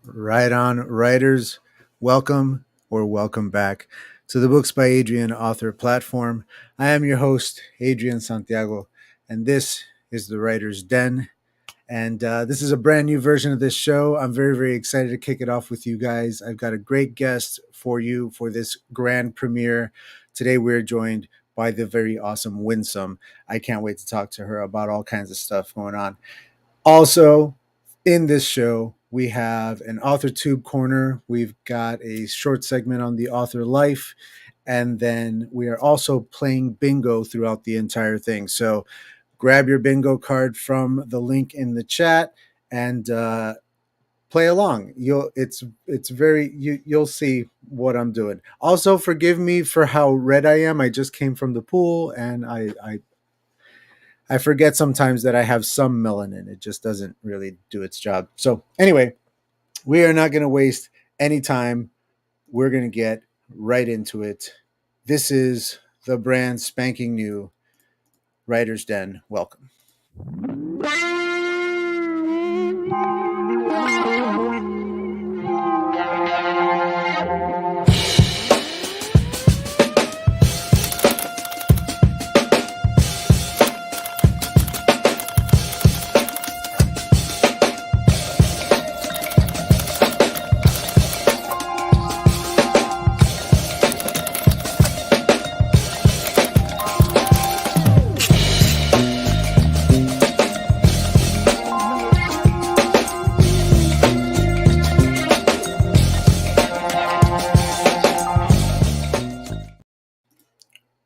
Right on, writers. Welcome or welcome back to the Books by Adrian author platform. I am your host, Adrian Santiago, and this is the Writer's Den. And this is a brand new version of this show. I'm very, very excited to kick it off with you guys. I've got a great guest for you for this grand premiere. Today, we're joined by the very awesome Winsome. I can't wait to talk to her about all kinds of stuff going on. Also, in this show, we have an AuthorTube Corner. We've got a short segment on the author life. And then we are also playing bingo throughout the entire thing. So grab your bingo card from the link in the chat and play along. You'll see what I'm doing. Also, forgive me for how red I am. I just came from the pool and I forget sometimes that I have some melanin. It just doesn't really do its job. So anyway, we are not going to waste any time. We're going to get right into it. This is the brand spanking new Writer's Den. Welcome.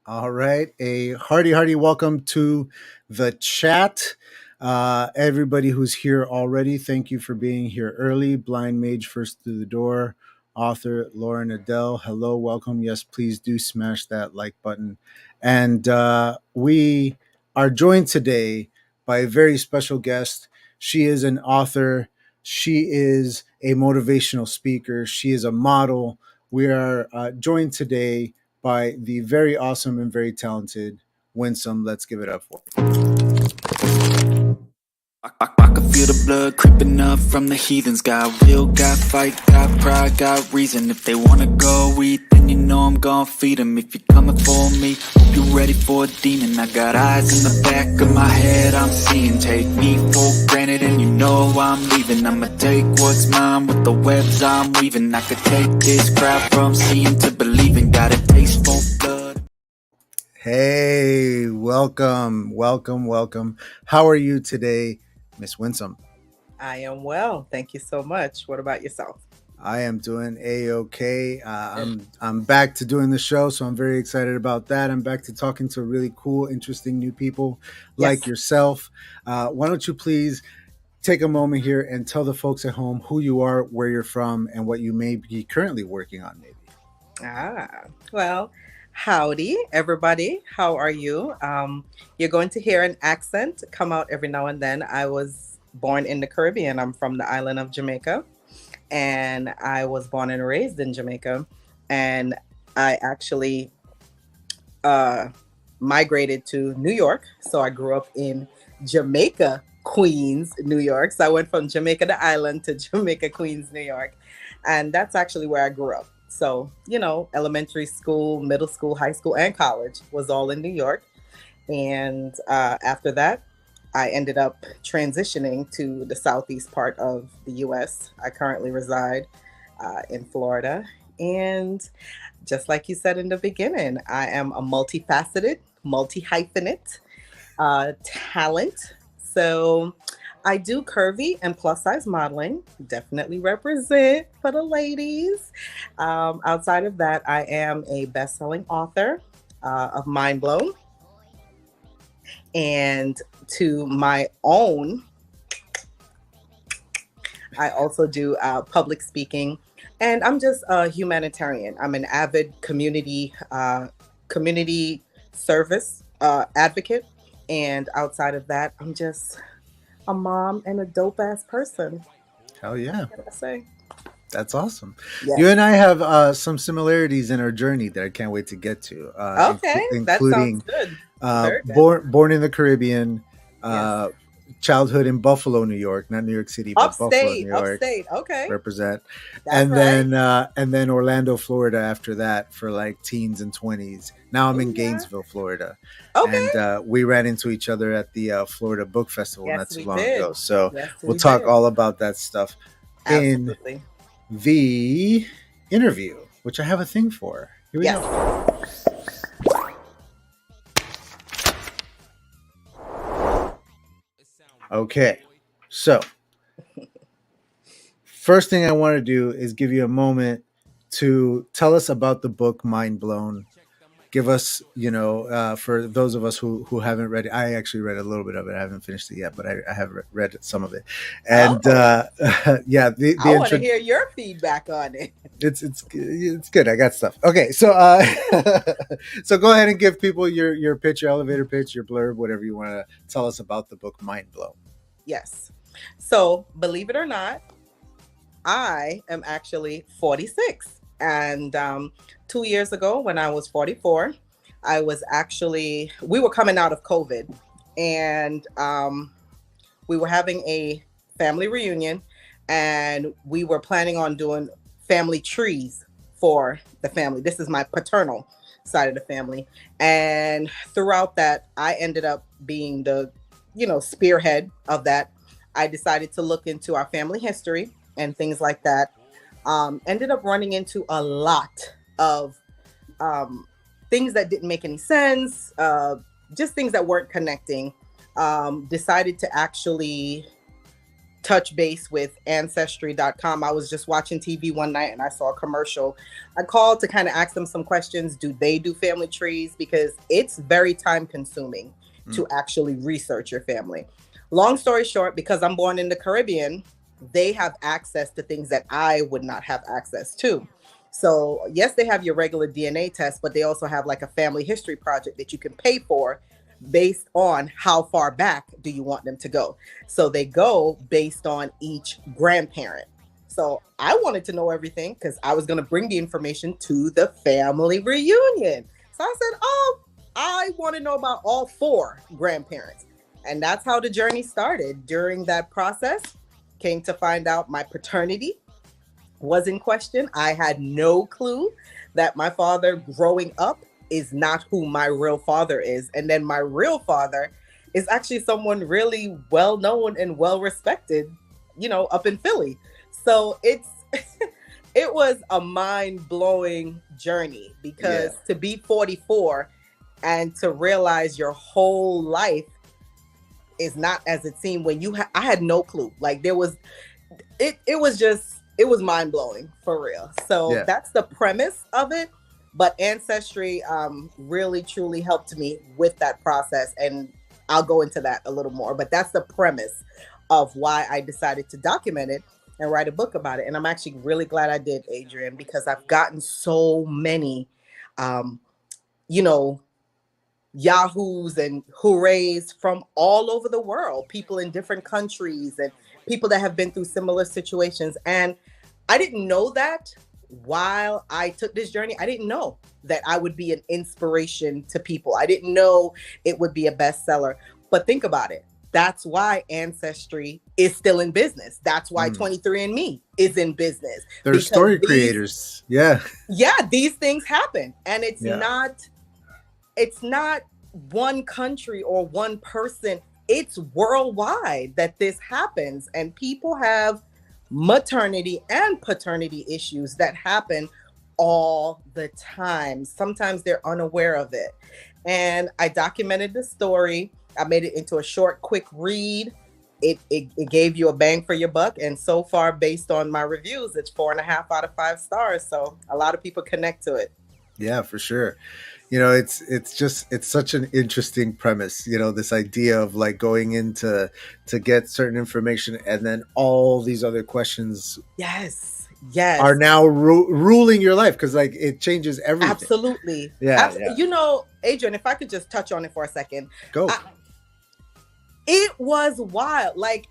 All right. A hearty welcome to the chat. Everybody who's here already, thank you for being here early. Blind Mage first through the door. Author Lauren Adele, hello, welcome. Yes, please do smash that like button. And we are joined today by a very special guest. She is an author. She is a motivational speaker. She is a model. We are joined today by the very awesome and very talented Winsome. Let's give it up for her. I can feel the blood creeping up from the heathens. Got will, got fight, got pride, got reason. If they wanna go eat, then you know I'm gon' feed them. If you're coming for me, hope you're ready for a demon. I got eyes in the back of my head, I'm seeing. Take me for granted and you know I'm leaving. I'ma take what's mine with the webs I'm weaving. I could take this crowd from seeing to believing. Got a taste for blood. Hey, welcome. How are you today, Miss Winsome? I am well. Thank you so much. What about yourself? I am doing A-okay. I'm back to doing the show, so I'm very excited about that. I'm back to talking to really cool, interesting new people like yourself. Why don't you please take a moment here and tell the folks at home who you are, where you're from, and what you may be currently working on, maybe. Well, howdy, everybody. How are you? You're going to hear an accent come out every now and then. I was born in the Caribbean. I'm from the island of Jamaica, and I was born and raised in Jamaica. And I actually migrated to New York. So I grew up in Jamaica, Queens, New York. So I went from Jamaica, the island, to Jamaica, Queens, New York. And that's actually where I grew up. So, elementary school, middle school, high school, and college was all in New York. And after that, I ended up transitioning to the southeast part of the U.S. I currently reside in Florida. And just like you said in the beginning, I am a multifaceted, multi-hyphenate talent. So I do curvy and plus size modeling, definitely represent for the ladies. Outside of that, I am a best-selling author of MINDBLOWN. And to my own, I also do public speaking, and I'm just a humanitarian. I'm an avid community service advocate. And outside of that, I'm just a mom and a dope ass person. Hell yeah. What can I say? That's awesome. Yes. You and I have some similarities in our journey that I can't wait to get to. Okay, that including sounds good. born in the Caribbean, childhood in Buffalo, New York, not New York City, but Buffalo, New York. Upstate. Okay. Represent. That's And then Orlando, Florida after that for like teens and 20s. Now I'm in Gainesville, Florida. Okay. And we ran into each other at the Florida Book Festival not too long ago. So we'll talk all about that stuff in the interview, which I have a thing for. Here we go. Okay, so first thing I want to do is give you a moment to tell us about the book Mind Blown. Give us, for those of us who haven't read it, I actually read a little bit of it. I haven't finished it yet, but I have read some of it. And yeah, I want to hear your feedback on it. It's good. I got stuff. Okay, so so go ahead and give people your pitch, your elevator pitch, your blurb, whatever you want to tell us about the book Mind Blown. Yes. So believe it or not, I am actually 46. And 2 years ago, when I was 44, we were coming out of COVID, and we were having a family reunion, and we were planning on doing family trees for the family. This is my paternal side of the family. And throughout that, I ended up being the, spearhead of that. I decided to look into our family history and things like that. Ended up running into a lot of things that didn't make any sense, just things that weren't connecting. Decided to actually touch base with Ancestry.com. I was just watching TV one night and I saw a commercial. I called to kind of ask them some questions. Do they do family trees? Because it's very time consuming to actually research your family. Long story short, because I'm born in the Caribbean, they have access to things that I would not have access to. So yes, they have your regular DNA test, but they also have like a family history project that you can pay for based on how far back do you want them to go. So they go based on each grandparent. So I wanted to know everything because I was going to bring the information to the family reunion. So I said, I want to know about all 4 grandparents. And that's how the journey started. During that process, came to find out my paternity was in question. I had no clue that my father growing up is not who my real father is. And then my real father is actually someone really well known and well respected, up in Philly. So it was a mind blowing journey because to be 44 and to realize your whole life is not as it seemed when I had no clue. Like it was mind blowing for real. So that's the premise of it. But Ancestry really truly helped me with that process. And I'll go into that a little more, but that's the premise of why I decided to document it and write a book about it. And I'm actually really glad I did, Adrian, because I've gotten so many, yahoos and hoorays from all over the world, people in different countries and people that have been through similar situations. And I didn't know that while I took this journey. I didn't know that I would be an inspiration to people. I didn't know it would be a bestseller. But think about it. That's why Ancestry is still in business. That's why 23andMe is in business. They're story creators. Yeah. Yeah, these things happen. And it's not one country or one person. It's worldwide that this happens. And people have maternity and paternity issues that happen all the time. Sometimes they're unaware of it. And I documented the story. I made it into a short, quick read. It gave you a bang for your buck. And so far, based on my reviews, it's 4.5 out of 5 stars. So a lot of people connect to it. Yeah, for sure. It's such an interesting premise, this idea of like going in to get certain information and then all these other questions are now ruling your life because like it changes everything. Absolutely. Adrian, if I could just touch on it for a second. Go. It was wild. Like,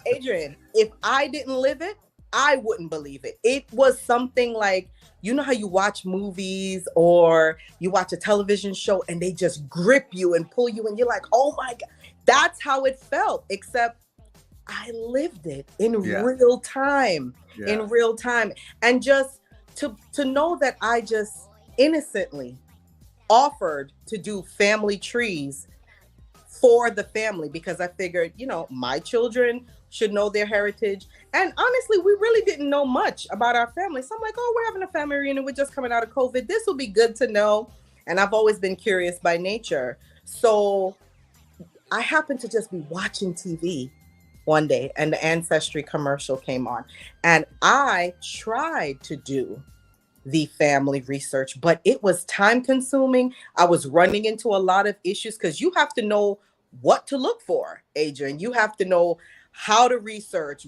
Adrian, if I didn't live it, I wouldn't believe it. It was something like, how you watch movies or you watch a television show and they just grip you and pull you and you're like, oh my God. That's how it felt, except I lived it in Yeah. real time, Yeah. and just to know that I just innocently offered to do family trees for the family, because I figured, my children should know their heritage. And honestly, we really didn't know much about our family. So I'm like, oh, we're having a family reunion. We're just coming out of COVID. This will be good to know. And I've always been curious by nature. So I happened to just be watching TV one day and the Ancestry commercial came on. And I tried to do the family research, but it was time consuming. I was running into a lot of issues because you have to know what to look for, Adrian. You have to know how to research,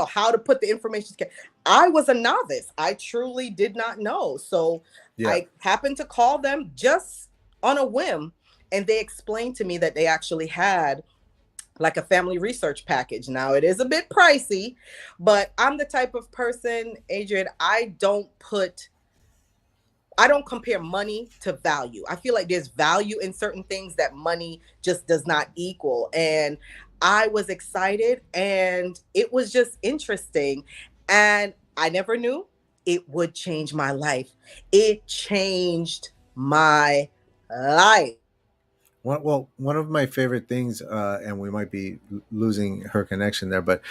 how to put the information together. I was a novice. I truly did not know. So I happened to call them just on a whim, and they explained to me that they actually had like a family research package. Now it is a bit pricey, but I'm the type of person, Adrian, I don't compare money to value. I feel like there's value in certain things that money just does not equal. And I was excited and it was just interesting. And I never knew it would change my life. It changed my life. Well, one of my favorite things, and we might be losing her connection there, but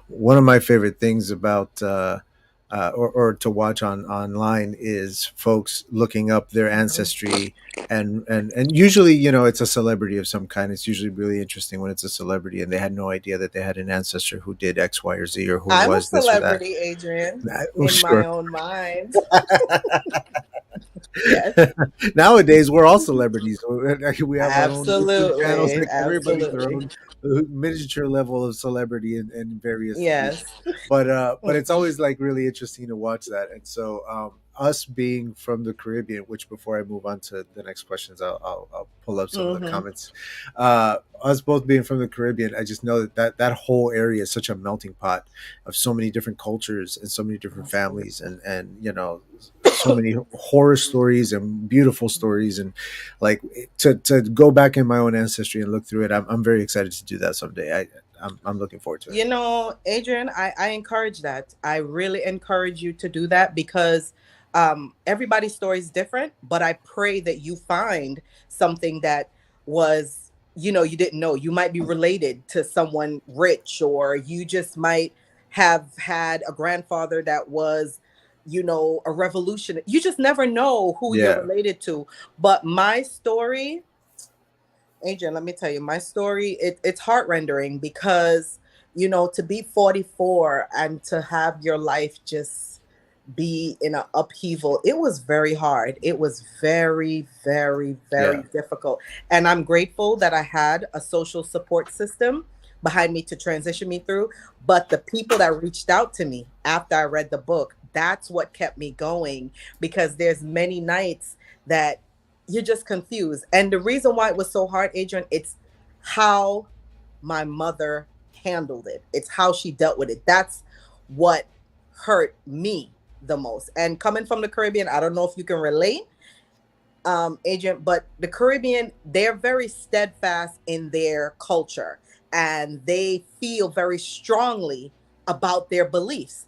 one of my favorite things about or to watch online is folks looking up their ancestry, and usually, it's a celebrity of some kind. It's usually really interesting when it's a celebrity and they had no idea that they had an ancestor who did X, Y, or Z, or who I'm a was this or that. celebrity, Adrian, Oh, in my sure. own mind. Yes. Nowadays, we're all celebrities. We have our own YouTube channels. Absolutely. Like everybody's their Absolutely. own miniature level of celebrity in various Yes. niches. But it's always like really interesting to watch that. And so us being from the Caribbean, which before I move on to the next questions, I'll pull up some of the comments. Us both being from the Caribbean, I just know that whole area is such a melting pot of so many different cultures and so many different families, and so many horror stories and beautiful stories, and like to go back in my own ancestry and look through it. I'm very excited to do that someday. I'm looking forward to it. Adrian, I encourage that. I really encourage you to do that because everybody's story is different, but I pray that you find something that was, you didn't know. You might be related to someone rich, or you just might have had a grandfather that was, a revolution. You just never know who you're related to. But my story, Adrian, let me tell you, my story, it's heart-rendering because, to be 44 and to have your life just be in an upheaval, it was very hard. It was very, very, very difficult. And I'm grateful that I had a social support system behind me to transition me through. But the people that reached out to me after I read the book, that's what kept me going, because there's many nights that you're just confused. And the reason why it was so hard, Adrian, it's how my mother handled it. It's how she dealt with it. That's what hurt me the most. And coming from the Caribbean, I don't know if you can relate, Adrian, but the Caribbean, they're very steadfast in their culture and they feel very strongly about their beliefs.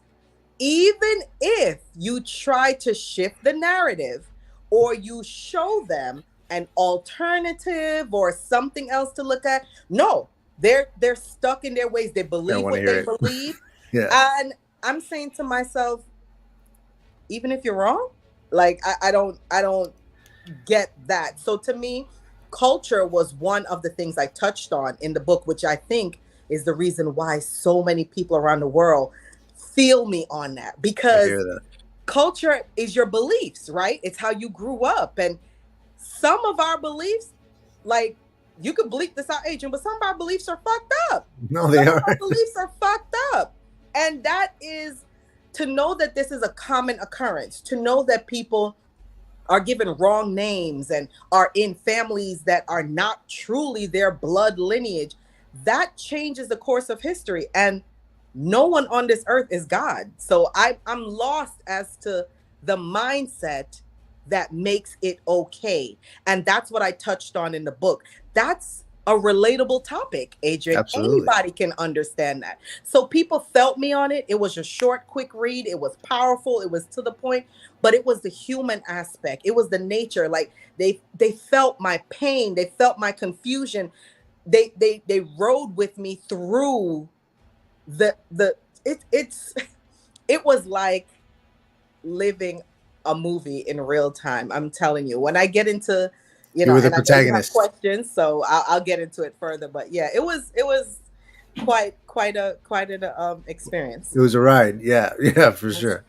Even if you try to shift the narrative or you show them an alternative or something else to look at, no, they're stuck in their ways. They believe what they believe. And I'm saying to myself, even if you're wrong, like I don't get that. So to me, culture was one of the things I touched on in the book, which I think is the reason why so many people around the world feel me on that, because culture is your beliefs, right? It's how you grew up. And some of our beliefs, like, you could bleep this out, Adrian, but some of our beliefs are fucked up. No, they are. Our beliefs are fucked up. And that is to know that this is a common occurrence, to know that people are given wrong names and are in families that are not truly their blood lineage. That changes the course of history. And no one on this earth is God. So I'm lost as to the mindset that makes it okay. And that's what I touched on in the book. That's a relatable topic, Adrian. Absolutely. Anybody can understand that. So people felt me on it. It was a short, quick read. It was powerful. It was to the point, but it was the human aspect. It was the nature. Like they felt my pain. They felt my confusion. They rode with me through it's it was like living a movie in real time. I'm telling you. When I get into, You were the and I know you have protagonist. questions, so I'll get into it further. But yeah, it was quite an experience. It was a ride. Yeah, yeah, for sure.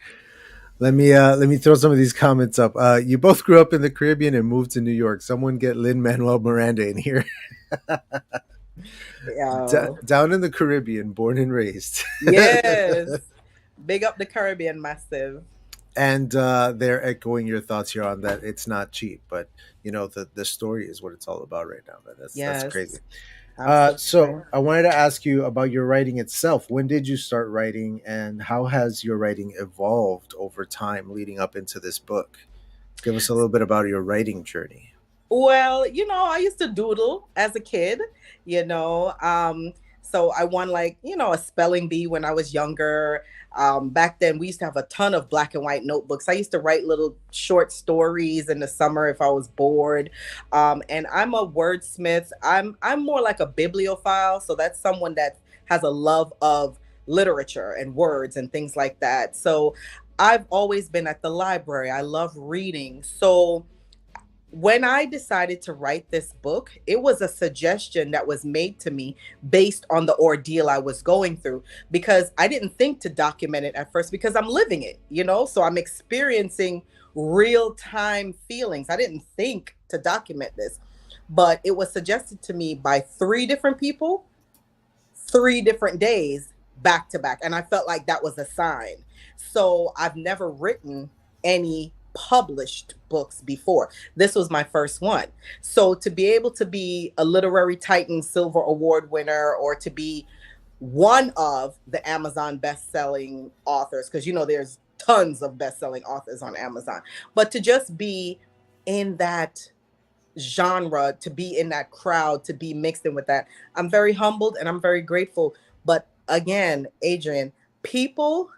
Let me throw some of these comments up. You both grew up in the Caribbean and moved to New York. Someone get Lin Manuel Miranda in here. Yeah. Down in the Caribbean, born and raised. Yes. Big up the Caribbean massive. And they're echoing your thoughts here on that. It's not cheap, but you know the story is what it's all about right now. But that's crazy. Yes. Absolutely. So I wanted to ask you about your writing itself. When did you start writing, and how has your writing evolved over time leading up into this book? Give us a little bit about your writing journey. Well, I used to doodle as a kid, you know. So I won, like, a spelling bee when I was younger. Back then we used to have a ton of black and white notebooks. I used to write little short stories in the summer if I was bored. And I'm a wordsmith. I'm more like a bibliophile, so that's someone that has a love of literature and words and things like that. So I've always been at the library. I love reading. So when I decided to write this book, it was a suggestion that was made to me based on the ordeal I was going through, because I didn't think to document it at first because I'm living it. So I'm experiencing real time feelings. I didn't think to document this, but it was suggested to me by three different people, 3 different days back to back. And I felt like that was a sign. So I've never written any published books before. This was my first one. So to be able to be a Literary Titan Silver Award winner, or to be one of the Amazon best-selling authors, because there's tons of best-selling authors on Amazon, but to just be in that genre, to be in that crowd, to be mixed in with that, I'm very humbled and I'm very grateful. But again, Adrian, people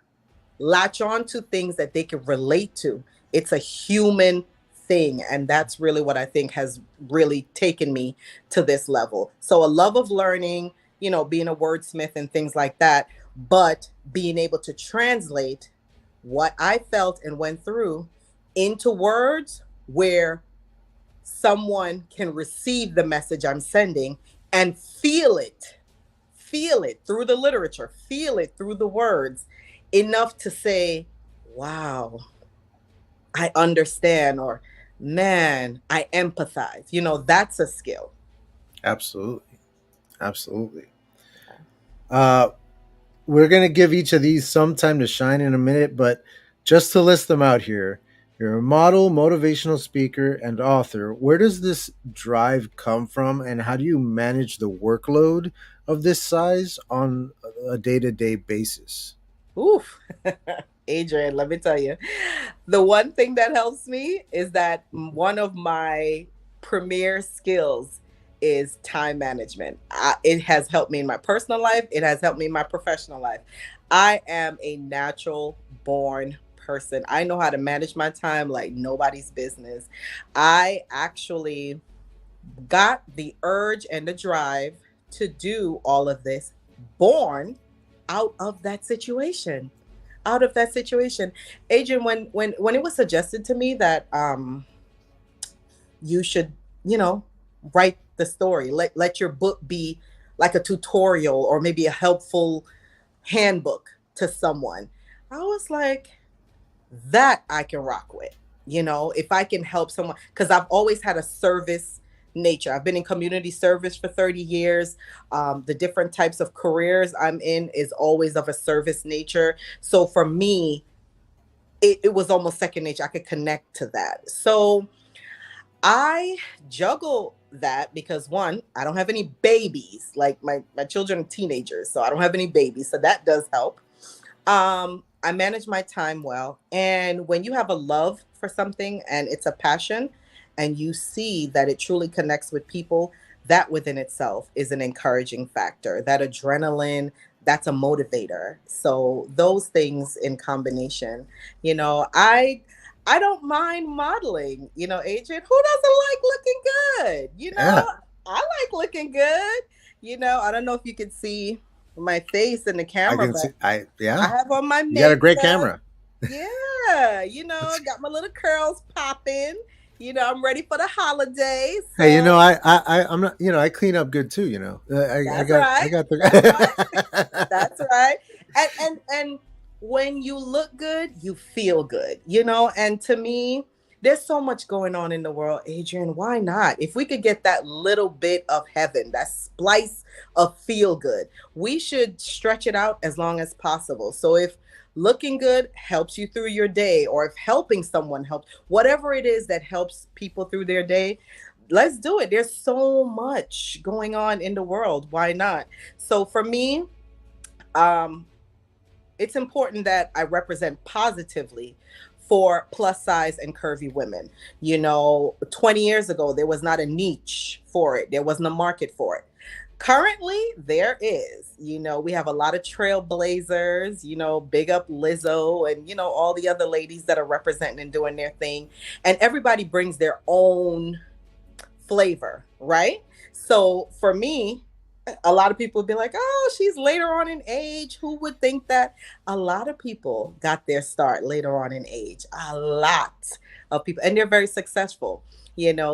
latch on to things that they can relate to. It's a human thing. And that's really what I think has really taken me to this level. So a love of learning, being a wordsmith and things like that, but being able to translate what I felt and went through into words where someone can receive the message I'm sending and feel it through the literature, feel it through the words, enough to say, wow, I understand, or man, I empathize. That's a skill. Absolutely, absolutely. Uh, we're gonna give each of these some time to shine in a minute, but just to list them out here, you're a model, motivational speaker, and author. Where does this drive come from, and how do you manage the workload of this size on a day-to-day basis? Oof. Adrian, let me tell you, the one thing that helps me is that one of my premier skills is time management. It has helped me in my personal life. It has helped me in my professional life. I am a natural born person. I know how to manage my time like nobody's business. I actually got the urge and the drive to do all of this born out of that situation. Out of that situation. Adrian, when it was suggested to me that you should, write the story, let your book be like a tutorial or maybe a helpful handbook to someone, I was like, that I can rock with. If I can help someone, because I've always had a service nature. I've been in community service for 30 years. The different types of careers I'm in is always of a service nature. So for me, it was almost second nature. I could connect to that. So I juggle that because, one, I don't have any babies. Like my children are teenagers, so I don't have any babies. So that does help. I manage my time well. And when you have a love for something and it's a passion and you see that it truly connects with people, that within itself is an encouraging factor. That adrenaline, that's a motivator. So those things in combination, I don't mind modeling, Adrian. Who doesn't like looking good? Yeah, I like looking good. I don't know if you can see my face in the I camera, can but see. I Yeah, have on my you got a great makeup. camera. Yeah, That's, got my little curls popping. I'm ready for the holidays. hey, So I'm not. I clean up good too. that's I right. got That's right. the. That's right. And when you look good, you feel good, and to me, there's so much going on in the world, Adrian. Why not? If we could get that little bit of heaven, that splice of feel good, we should stretch it out as long as possible. So if looking good helps you through your day, or if helping someone helps, whatever it is that helps people through their day, let's do it. There's so much going on in the world. Why not? So for me, um, it's important that I represent positively for plus size and curvy women. 20 years ago, there was not a niche for it, there wasn't a market for it. Currently, there is. We have a lot of trailblazers, big up Lizzo and, all the other ladies that are representing and doing their thing. And everybody brings their own flavor, right? So for me, a lot of people would be like, oh, she's later on in age. Who would think that? A lot of people got their start later on in age. A lot of people, and they're very successful,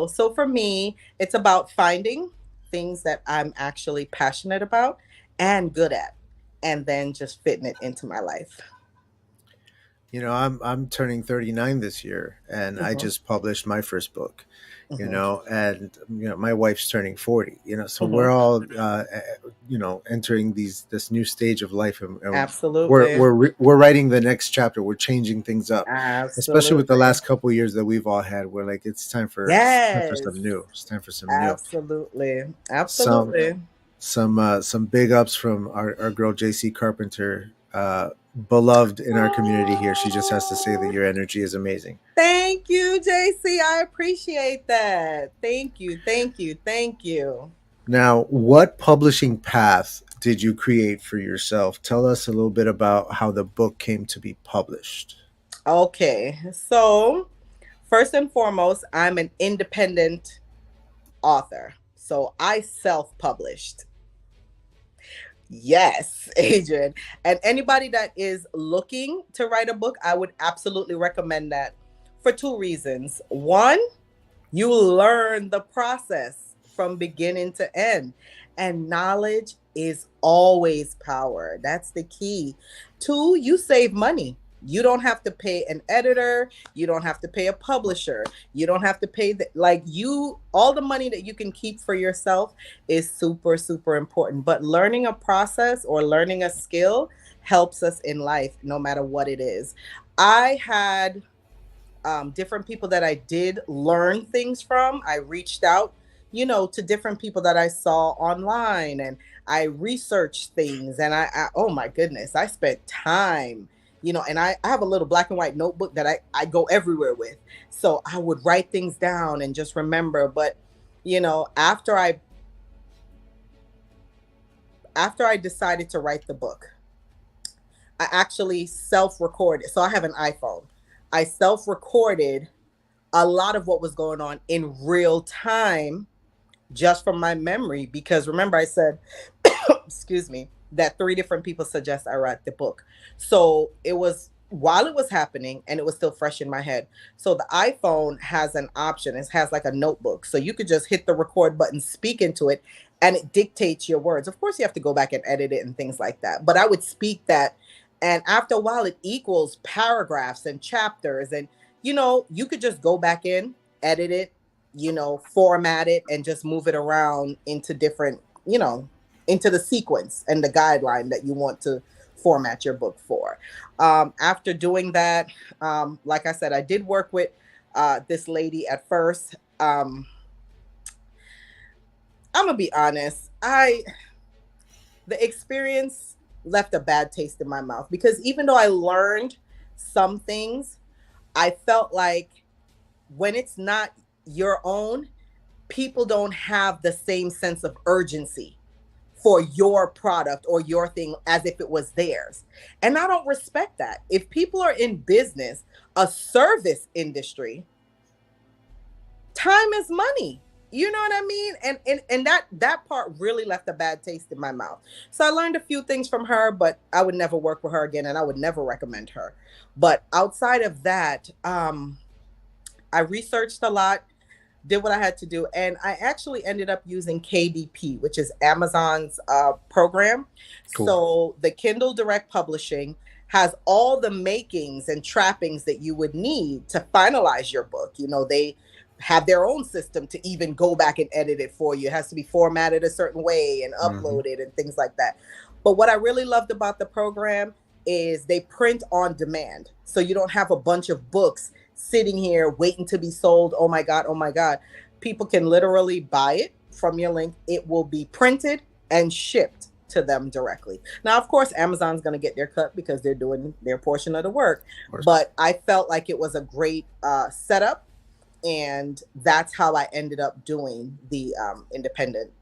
So for me, it's about finding things that I'm actually passionate about and good at, and then just fitting it into my life. I'm turning 39 this year, and I Hmm. just published my first book. Hmm. And my wife's turning 40. So we're Hmm. all entering this new stage of life, and Absolutely. we're writing the next chapter. We're changing things up, especially with the Absolutely. last couple of years that we've all had. We're like, it's time for Yes. some new. It's time for some new. Absolutely. Some Absolutely. some big ups from our girl JC Carpenter, beloved in our community here. She just has to say that Oh, your energy is amazing. thank you, JC. I appreciate that. Thank you. Thank you. Thank you. Now, what publishing path did you create for yourself? Tell us a little bit about how the book came to be published. Okay. So, first and foremost, I'm an independent author. So, I self published. Yes, Adrian. And anybody that is looking to write a book, I would absolutely recommend that for two reasons. One, you learn the process from beginning to end, and knowledge is always power. That's the key. Two, you save money. You don't have to pay an editor. You don't have to pay a publisher. You don't have to pay all the money that you can keep for yourself is super, super important. But learning a process or learning a skill helps us in life, no matter what it is. I had different people that I did learn things from. I reached out, to different people that I saw online, and I researched things. And oh my goodness, I spent time, and I have a little black and white notebook that I go everywhere with. So I would write things down and just remember. But, after I decided to write the book, I actually self recorded. So I have an iPhone. I self recorded a lot of what was going on in real time just from my memory. Because remember, I said, excuse me, that three different people suggest I write the book. So it was while it was happening and it was still fresh in my head. So the iPhone has an option, it has like a notebook. So you could just hit the record button, speak into it, and it dictates your words. Of course, you have to go back and edit it and things like that. But I would speak that. And after a while, it equals paragraphs and chapters. And, you could just go back in, edit it, format it, and just move it around into different, into the sequence and the guideline that you want to format your book for. After doing that, like I said, I did work with this lady at first. I'm gonna be honest. The experience left a bad taste in my mouth because even though I learned some things, I felt like when it's not your own, people don't have the same sense of urgency for your product or your thing as if it was theirs. And I don't respect that. If people are in business, a service industry, time is money. You know what I mean? And that part really left a bad taste in my mouth. So I learned a few things from her, but I would never work with her again, and I would never recommend her. But outside of that, I researched a lot, did what I had to do, and I actually ended up using KDP, which is Amazon's program. Cool. So the Kindle Direct Publishing has all the makings and trappings that you would need to finalize your book. You know, they have their own system to even go back and edit it for you. It has to be formatted a certain way and uploaded and things like that. But what I really loved about the program is they print on demand. So you don't have a bunch of books sitting here waiting to be sold. Oh my God, oh my God. People can literally buy it from your link. It will be printed and shipped to them directly. Now, of course, Amazon's going to get their cut because they're doing their portion of the work. But I felt like it was a great setup. And that's how I ended up doing the independent.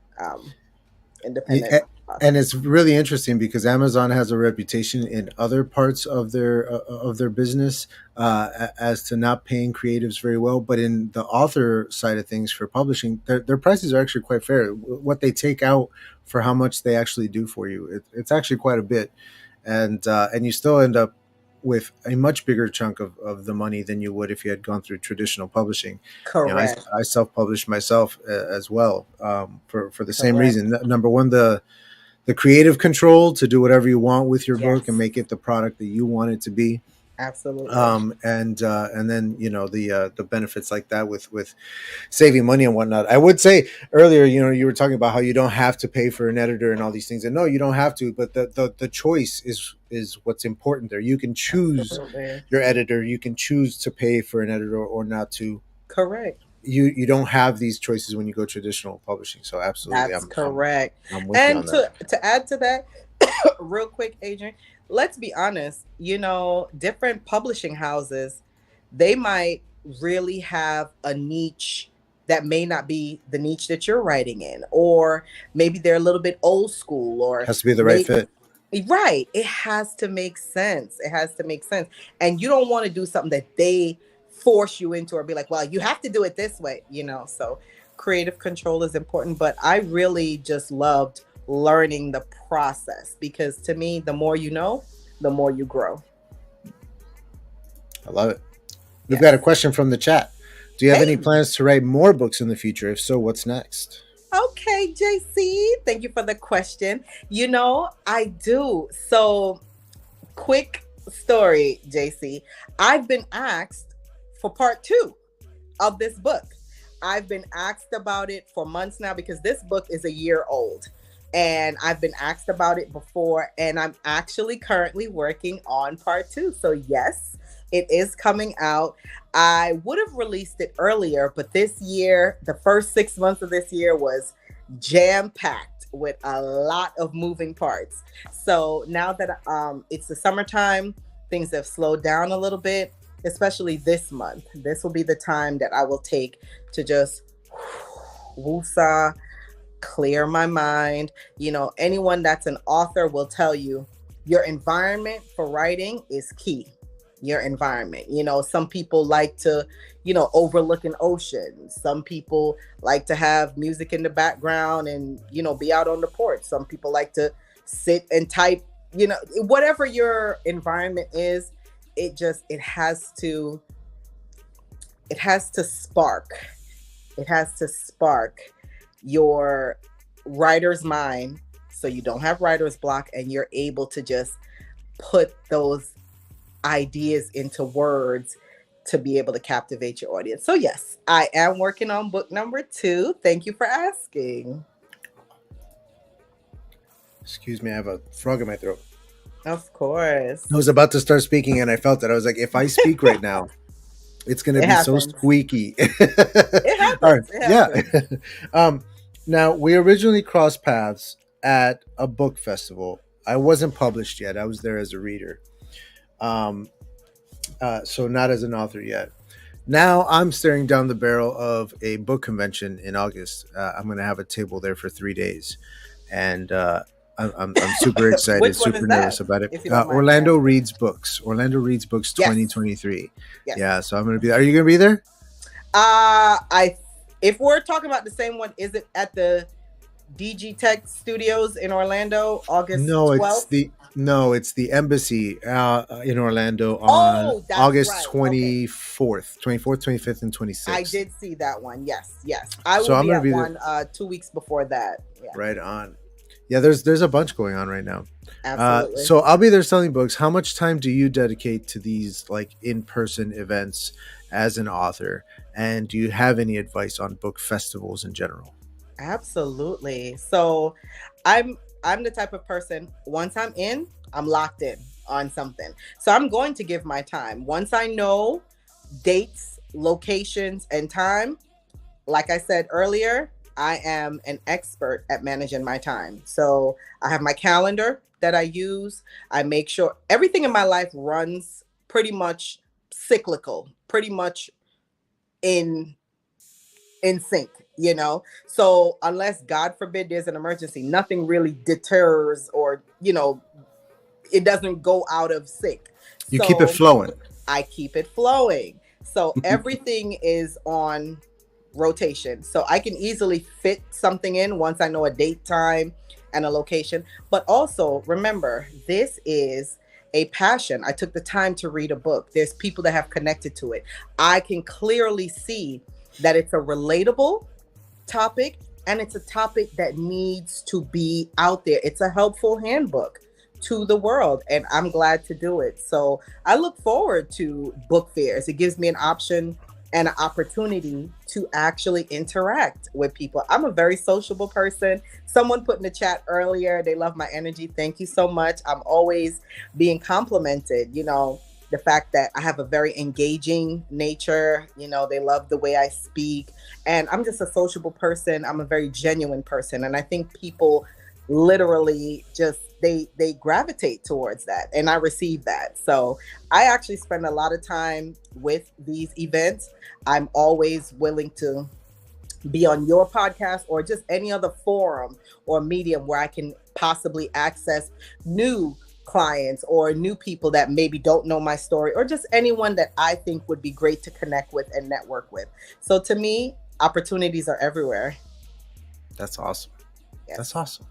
And it's really interesting because Amazon has a reputation in other parts of their business as to not paying creatives very well, but in the author side of things for publishing, their prices are actually quite fair. What they take out for how much they actually do for you, it's actually quite a bit, and you still end up with a much bigger chunk of the money than you would if you had gone through traditional publishing. Correct. You know, I self-published myself as well for the same reason. Number one, the creative control to do whatever you want with your book and make it the product that you want it to be. Absolutely. And then, you know, the benefits like that with saving money and whatnot. I would say earlier, you know, you were talking about how you don't have to pay for an editor and all these things. And no, you don't have to, but the choice is what's important there. You can choose your editor. You can choose to pay for an editor or not to. Correct. You don't have these choices when you go traditional publishing. So absolutely. That's correct. I'm with you on that. To add to that, real quick, Adrian, let's be honest, you know, different publishing houses, they might really have a niche that may not be the niche that you're writing in, or maybe they're a little bit old school, or it has to be the right fit. Right. It has to make sense. It has to make sense. And you don't want to do something that they force you into or be like, well, you have to do it this way, you know. So creative control is important. But I really just loved learning the process, because to me, the more you know, the more you grow. I love it. We've got a question from the chat. Do you have any plans to write more books in the future? If so, what's next? Okay, JC, thank you for the question. You know, I do. So quick story, JC. I've been asked for part 2 of this book. I've been asked about it for months now, because this book is a year old. And I've been asked about it before, and I'm actually currently working on part 2. So yes, it is coming out. I would have released it earlier, but this year, the first 6 months of this year was jam-packed with a lot of moving parts. So now that it's the summertime, things have slowed down a little bit, especially this month. This will be the time that I will take to just woosah, clear my mind. You know, anyone that's an author will tell you your environment for writing is key. Your environment. You know, some people like to, you know, overlook an ocean. Some people like to have music in the background and, you know, be out on the porch. Some people like to sit and type, you know, whatever your environment is, it has to spark. It has to spark your writer's mind, so you don't have writer's block and you're able to just put those ideas into words to be able to captivate your audience. So yes, I am working on book number 2. Thank you for asking. Excuse me, I have a frog in my throat. Of course. I was about to start speaking and I felt it. I was like, if I speak right now, it's going to be so squeaky. It happens. All right. It happens. Yeah. Now, we originally crossed paths at a book festival. I wasn't published yet. I was there as a reader. So not as an author yet. Now I'm staring down the barrel of a book convention in August. I'm going to have a table there for 3 days, and I'm super excited, Which one is super nervous that, about it. if you don't mind me Orlando asking? Reads Books. Orlando Reads Books Yes. 2023. Yes. Yeah, so I'm going to be there. Are you going to be there? If we're talking about the same one, is it at the DG Tech Studios in Orlando, August 12th? It's the Embassy in Orlando on that's August right. 24th, 25th, and 26th. I did see that one. Yes. I So will I'm be gonna at be one 2 weeks before that. Yeah. Right on. Yeah, there's a bunch going on right now. Absolutely. So I'll be there selling books. How much time do you dedicate to these like in-person events as an author? And do you have any advice on book festivals in general? Absolutely. So I'm the type of person, once I'm in, I'm locked in on something. So I'm going to give my time. Once I know dates, locations, and time, like I said earlier, I am an expert at managing my time. So I have my calendar that I use. I make sure everything in my life runs pretty much cyclical, pretty much in sync, so unless God forbid there's an emergency, nothing really deters or it doesn't go out of sync. You keep it flowing. I keep it flowing, so everything is on rotation, so I can easily fit something in once I know a date, time, and a location. But also remember, this is a passion. I took the time to read a book. There's people that have connected to it. I can clearly see that it's a relatable topic, and it's a topic that needs to be out there. It's a helpful handbook to the world, and I'm glad to do it. So I look forward to book fairs. It gives me an option and an opportunity to actually interact with people. I'm a very sociable person. Someone put in the chat earlier, they love my energy. Thank you so much. I'm always being complimented, the fact that I have a very engaging nature, they love the way I speak, and I'm just a sociable person. I'm a very genuine person. And I think people literally just, they gravitate towards that, and I receive that. So I actually spend a lot of time with these events. I'm always willing to be on your podcast or just any other forum or medium where I can possibly access new clients or new people that maybe don't know my story, or just anyone that I think would be great to connect with and network with. So to me, opportunities are everywhere. That's awesome. Yes. That's awesome.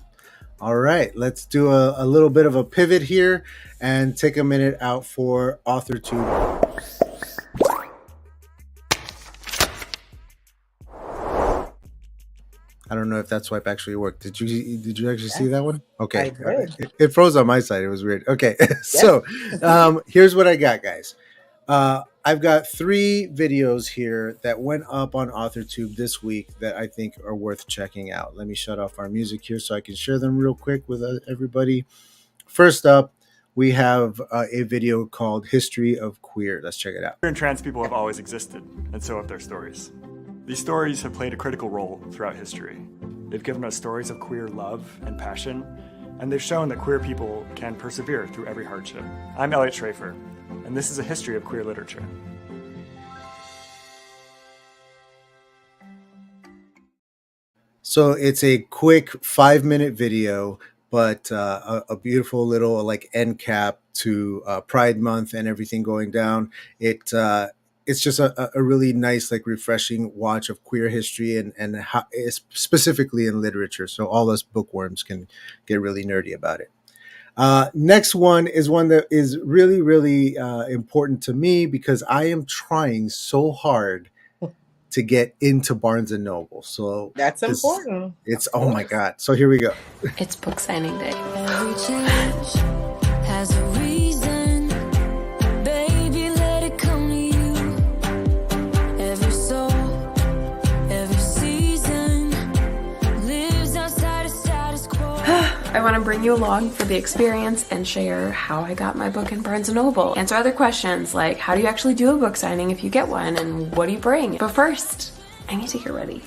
All right, let's do a little bit of a pivot here and take a minute out for AuthorTube. I don't know if that swipe actually worked. Did you actually see that one? Okay. I did. It froze on my side. It was weird. Okay. So here's what I got, guys. I've got 3 videos here that went up on AuthorTube this week that I think are worth checking out. Let me shut off our music here so I can share them real quick with everybody. First up, we have a video called History of Queer. Let's check it out. Queer and trans people have always existed, and so have their stories. These stories have played a critical role throughout history. They've given us stories of queer love and passion, and they've shown that queer people can persevere through every hardship. I'm Elliot Schrafer, and this is a history of queer literature. So it's a quick 5-minute video, but a beautiful little like end cap to Pride Month and everything going down. It's just a really nice, like refreshing watch of queer history and how, specifically in literature. So all us bookworms can get really nerdy about it. Next one is one that is really, really important to me because I am trying so hard to get into Barnes and Noble. So that's important. It's, oh my God. So here we go. It's book signing day. Every change has a reason. Baby, let it come to you. Every soul, every season lives outside of status quo. I want to bring you along for the experience and share how I got my book in Barnes & Noble. Answer other questions like, how do you actually do a book signing if you get one, and what do you bring? But first, I need to get ready,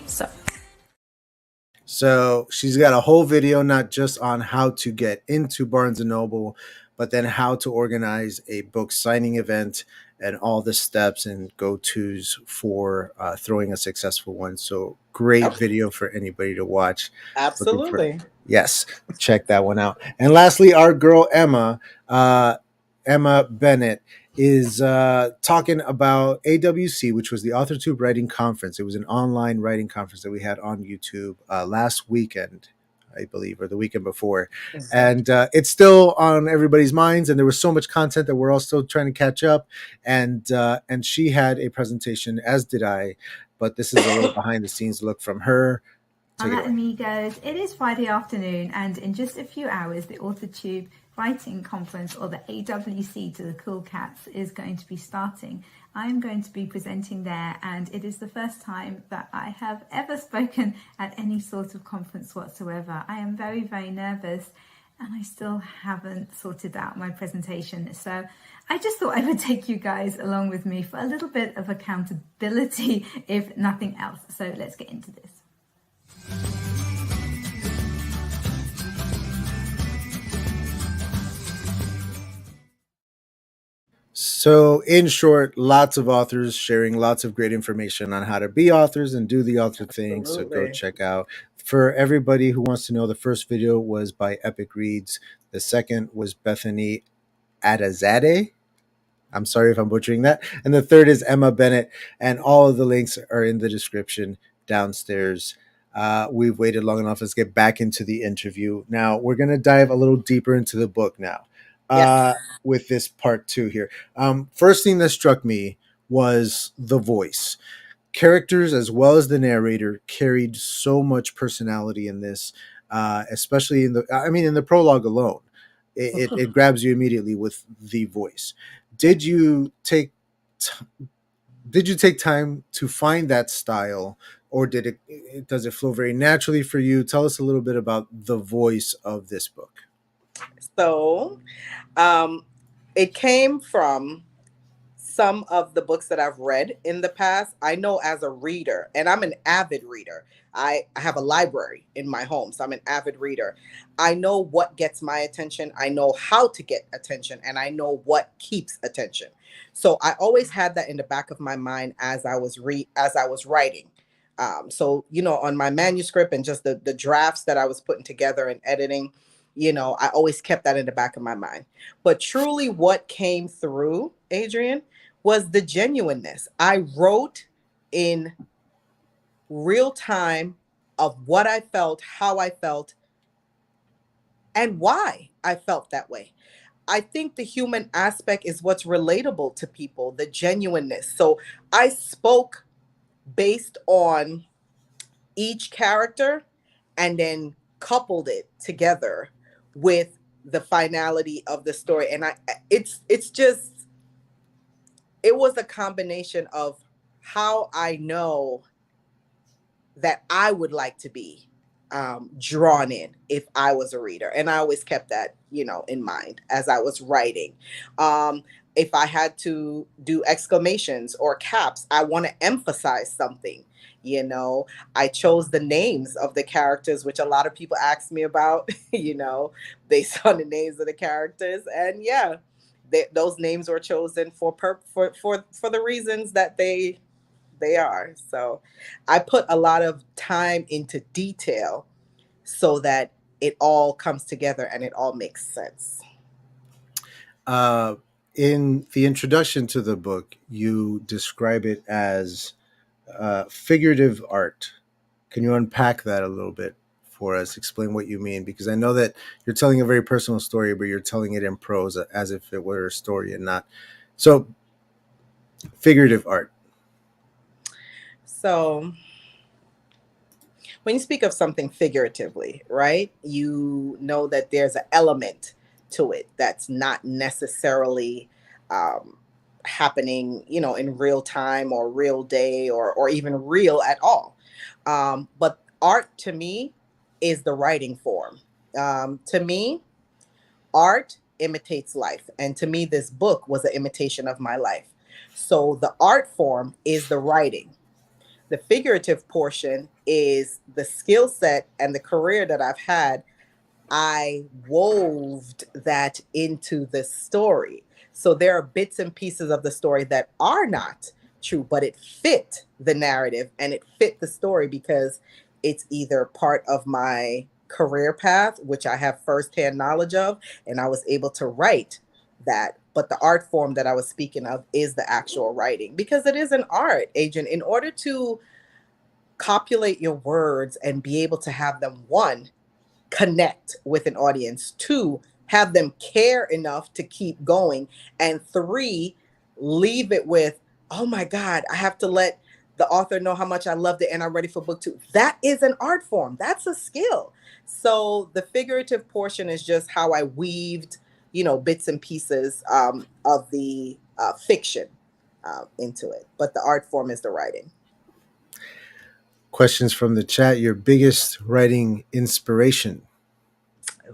So she's got a whole video, not just on how to get into Barnes & Noble, but then how to organize a book signing event and all the steps and go-tos for throwing a successful one. So great video for anybody to watch. Looking for, Absolutely. yes, check that one out. And lastly, our girl Emma Bennett is talking about AWC, which was the AuthorTube Writing Conference. It was an online writing conference that we had on YouTube last weekend, I believe, or the weekend before. And it's still on everybody's minds. And there was so much content that we're all still trying to catch up. And she had a presentation, as did I. But this is a little behind the scenes look from her. Hola amigos, it is Friday afternoon, and in just a few hours the AuthorTube Writing Conference, or the AWC to the cool cats, is going to be starting. I'm going to be presenting there, and it is the first time that I have ever spoken at any sort of conference whatsoever. I am very, very nervous, and I still haven't sorted out my presentation. So I just thought I would take you guys along with me for a little bit of accountability, if nothing else. So let's get into this. So, in short, lots of authors sharing lots of great information on how to be authors and do the author thing. So, go check out. For everybody who wants to know, the first video was by Epic Reads. The second was Bethany Adazade. I'm sorry if I'm butchering that. And the third is Emma Bennett. And all of the links are in the description downstairs. We've waited long enough. Let's get back into the interview. Now, we're going to dive a little deeper into the book now. With this part 2 here. First thing that struck me was the voice. Characters as well as the narrator carried so much personality in this, especially in the prologue alone. It grabs you immediately with the voice. Did you take time to find that style, or does it flow very naturally for you? Tell us a little bit about the voice of this book. So, it came from some of the books that I've read in the past. I know as a reader, and I'm an avid reader. I have a library in my home, so I'm an avid reader. I know what gets my attention. I know how to get attention, and I know what keeps attention. So I always had that in the back of my mind as I was writing. So, on my manuscript and just the drafts that I was putting together and editing, I always kept that in the back of my mind. But truly what came through, Adrian, was the genuineness. I wrote in real time of what I felt, how I felt, and why I felt that way. I think the human aspect is what's relatable to people, the genuineness. So I spoke based on each character and then coupled it together with the finality of the story. And it was a combination of how I know that I would like to be drawn in if I was a reader. And I always kept that, in mind as I was writing. If I had to do exclamations or caps, I want to emphasize something. I chose the names of the characters, which a lot of people ask me about, based on the names of the characters. And yeah, those names were chosen for the reasons that they are. So I put a lot of time into detail so that it all comes together and it all makes sense. In the introduction to the book, you describe it as figurative art. Can you unpack that a little bit for us? Explain what you mean, because I know that you're telling a very personal story, but you're telling it in prose as if it were a story and not. So, figurative art. So, when you speak of something figuratively, right, you know that there's an element to it that's not necessarily happening, in real time or real day or even real at all. But art to me is the writing form. To me, art imitates life. And to me, this book was an imitation of my life. So the art form is the writing. The figurative portion is the skill set and the career that I've had. I wove that into the story. So there are bits and pieces of the story that are not true, but it fit the narrative and it fit the story because it's either part of my career path, which I have firsthand knowledge of, and I was able to write that. But the art form that I was speaking of is the actual writing, because it is an art, Adrian. In order to copulate your words and be able to have them, one, connect with an audience, two, have them care enough to keep going, and three, leave it with, oh my God, I have to let the author know how much I loved it and I'm ready for book two. That is an art form. That's a skill. So the figurative portion is just how I weaved, bits and pieces of the fiction into it. But the art form is the writing. Questions from the chat. Your biggest writing inspiration?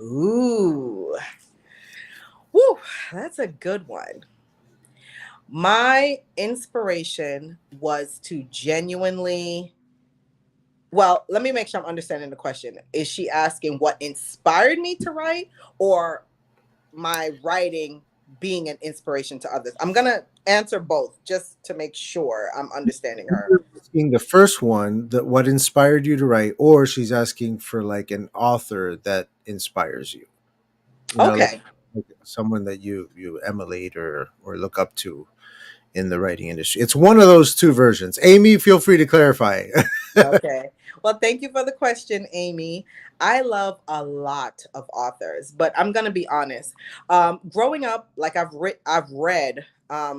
Ooh. Woo, that's a good one. My inspiration was to genuinely, well, let me make sure I'm understanding the question. Is she asking what inspired me to write, or my writing being an inspiration to others? I'm going to answer both just to make sure I'm understanding her. Asking the first one, that what inspired you to write, or she's asking for like an author that inspires you. Okay. Like someone that you emulate or look up to in the writing industry. It's one of those two versions. Amy, feel free to clarify. Okay. Well, thank you for the question, Amy. I love a lot of authors, but I'm going to be honest. Growing up, like I've read, I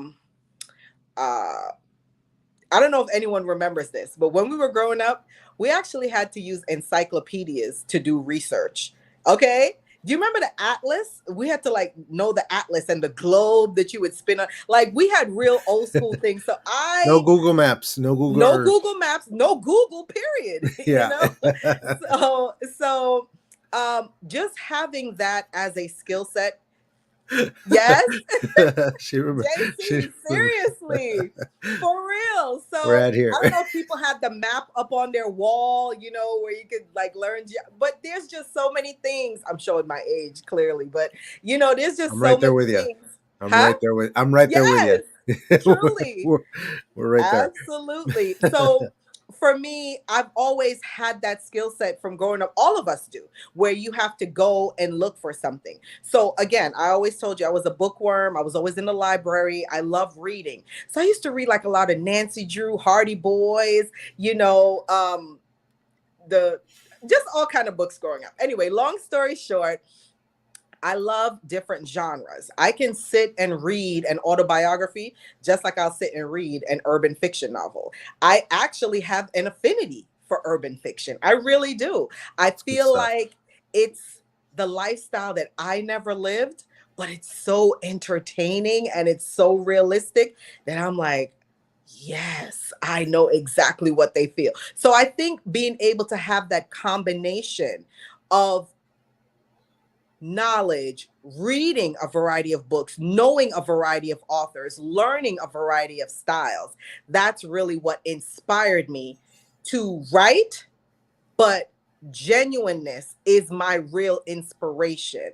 don't know if anyone remembers this, but when we were growing up, we actually had to use encyclopedias to do research. Okay. Do you remember the atlas? We had to know the atlas and the globe that you would spin on. Like, we had real old school things. So no Google Maps, no Google Earth. Google Maps, no Google, period. Yeah. So just having that as a skill set. Yes. JC, seriously, for real. So we're at here. I don't know if people had the map up on their wall, where you could learn, but there's just so many things. I'm showing my age clearly, but there's just I'm right there with things. You. I'm right there with you. Truly. we're right there. Absolutely. So for me, I've always had that skill set from growing up. All of us do, where you have to go and look for something. So again, I always told you I was a bookworm. I was always in the library. I love reading. So I used to read a lot of Nancy Drew, Hardy Boys, just all kind of books growing up. Anyway, long story short, I love different genres. I can sit and read an autobiography just like I'll sit and read an urban fiction novel. I actually have an affinity for urban fiction. I really do. I feel like it's the lifestyle that I never lived, but it's so entertaining and it's so realistic that I'm like, yes, I know exactly what they feel. So I think being able to have that combination of knowledge, reading a variety of books, knowing a variety of authors, learning a variety of styles. That's really what inspired me to write, but genuineness is my real inspiration.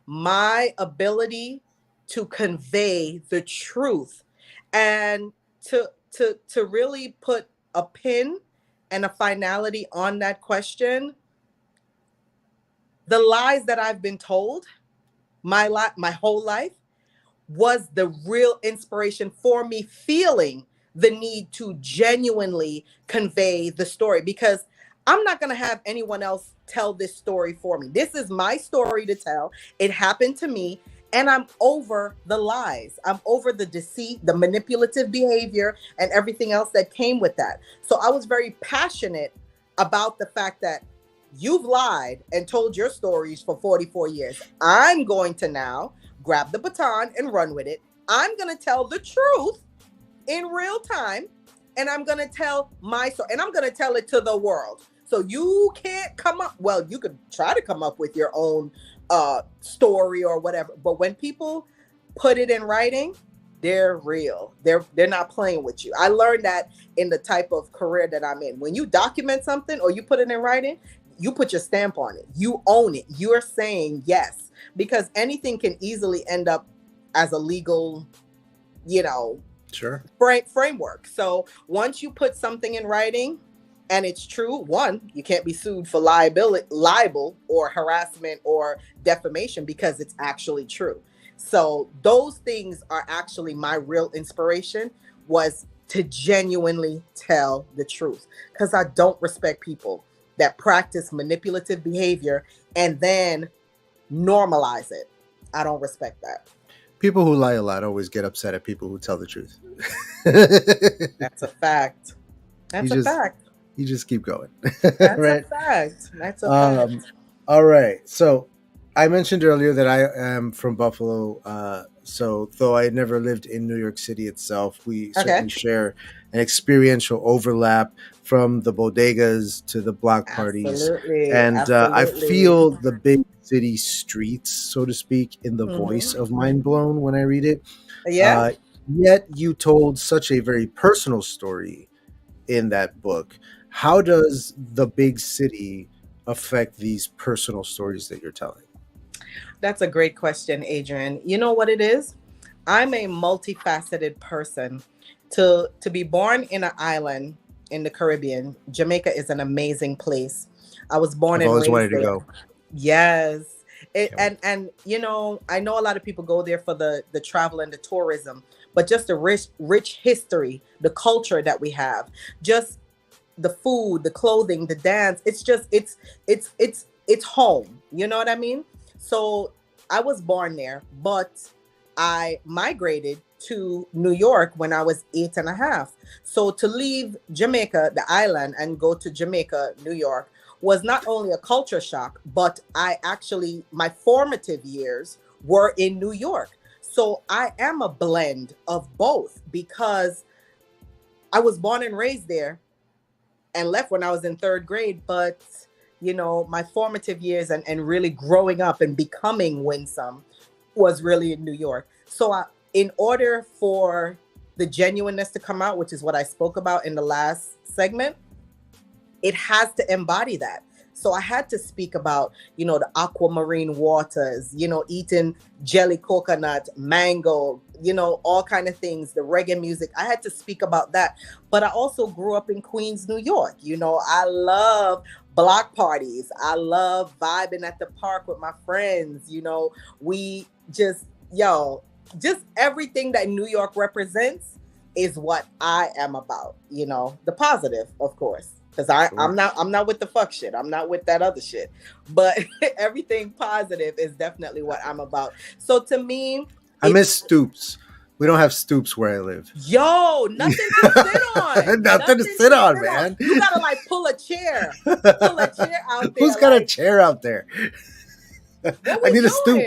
My ability to convey the truth and to really put a pin and a finality on that question. The lies that I've been told my whole life was the real inspiration for me feeling the need to genuinely convey the story, because I'm not going to have anyone else tell this story for me. This is my story to tell. It happened to me, and I'm over the lies. I'm over the deceit, the manipulative behavior, and everything else that came with that. So I was very passionate about the fact that you've lied and told your stories for 44 years. I'm going to now grab the baton and run with it. I'm going to tell the truth in real time, and I'm going to tell my story, and I'm going to tell it to the world. So you can't come up, well, you could try to come up with your own story or whatever, but when people put it in writing, they're real. They're not playing with you. I learned that in the type of career that I'm in. When you document something or you put it in writing, you put your stamp on it. You own it. You're saying yes, because anything can easily end up as a legal, Sure. framework. So once you put something in writing and it's true, one, you can't be sued for libel or harassment or defamation because it's actually true. So those things are actually my real inspiration, was to genuinely tell the truth, because I don't respect people that practice manipulative behavior and then normalize it. I don't respect that. People who lie a lot always get upset at people who tell the truth. That's a fact. That's a fact. You just keep going. That's right? a fact. That's a fact. All right. So I mentioned earlier that I am from Buffalo. So though I never lived in New York City itself, we certainly share an experiential overlap, from the bodegas to the block parties. Absolutely. And I Absolutely. feel the big city streets, so to speak, in the voice of MINDBLOWN when I read it. Yeah. Yet you told such a very personal story in that book. How does the big city affect these personal stories that you're telling? That's a great question, Adrian. You know what it is? I'm a multifaceted person. To be born in an island in the Caribbean, Jamaica is an amazing place. I was born I've and always raised wanted to there. go. Yes. And I know a lot of people go there for the travel and the tourism, but just the rich history, the culture that we have, just the food, the clothing, the dance. It's home. You know what I mean? So I was born there, but I migrated to New York when I was 8.5. So to leave Jamaica, the island, and go to Jamaica, New York, was not only a culture shock, but my formative years were in New York. So I am a blend of both, because I was born and raised there and left when I was in 3rd grade. But, my formative years and really growing up and becoming winsome was really in New York. So in order for the genuineness to come out, which is what I spoke about in the last segment, it has to embody that. So I had to speak about, the aquamarine waters, eating jelly coconut, mango, all kind of things, the reggae music. I had to speak about that. But I also grew up in Queens, New York. I love block parties. I love vibing at the park with my friends. We just everything that New York represents is what I am about, the positive, of course. Because I'm not with the fuck shit. I'm not with that other shit. But everything positive is definitely what I'm about. So to me, I miss stoops. We don't have stoops where I live. Yo, nothing to sit on. Nothing to sit on, man. You gotta pull a chair out there. Who's got a chair out there? I need a stoop.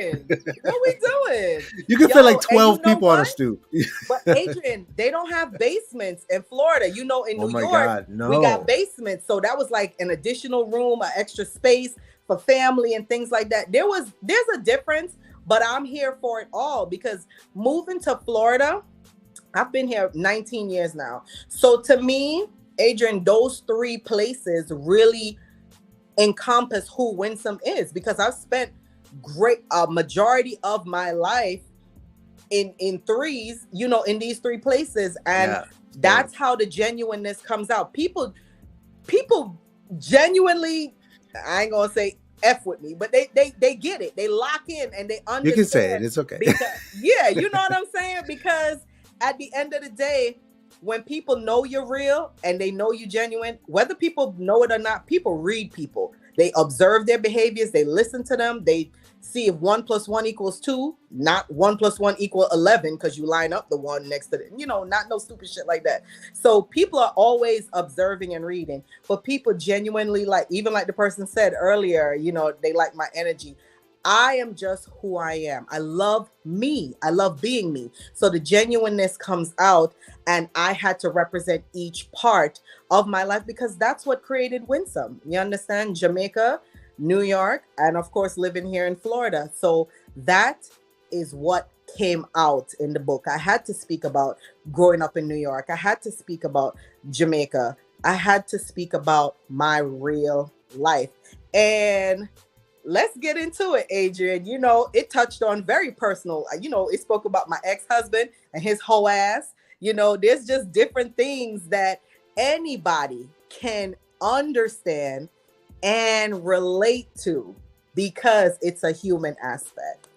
What we doing? You can fit 12 people on a stoop. But Adrian, they don't have basements in Florida. In New York, God, no. We got basements. So that was an additional room, an extra space for family and things like that. There's a difference, but I'm here for it all, because moving to Florida, I've been here 19 years now. So to me, Adrian, those 3 places really encompass who Winsome is, because I've spent majority of my life in threes, in these 3 places, and that's how the genuineness comes out. People genuinely, I ain't gonna say F with me, but they get it. They lock in and they understand. You can say it. It's okay. You know what I'm saying? Because at the end of the day, when people know you're real and they know you genuine, whether people know it or not, people read people. They observe their behaviors. They listen to them. They see if 1 + 1 = 2, not 1 + 1 = 11, because you line up the one next to it. Not no stupid shit like that. So people are always observing and reading, but people genuinely even like the person said earlier, they like my energy. I am just who I am. I love me. I love being me. So the genuineness comes out, and I had to represent each part of my life, because that's what created Winsome. You understand? Jamaica, New York, and of course living here in Florida. So that is what came out in the book. I had to speak about growing up in New York. I had to speak about Jamaica. I had to speak about my real life. And let's get into it, Adrian. You know, it touched on very personal. You know, it spoke about my ex-husband and his whole ass. You know, there's just different things that anybody can understand and relate to because it's a human aspect.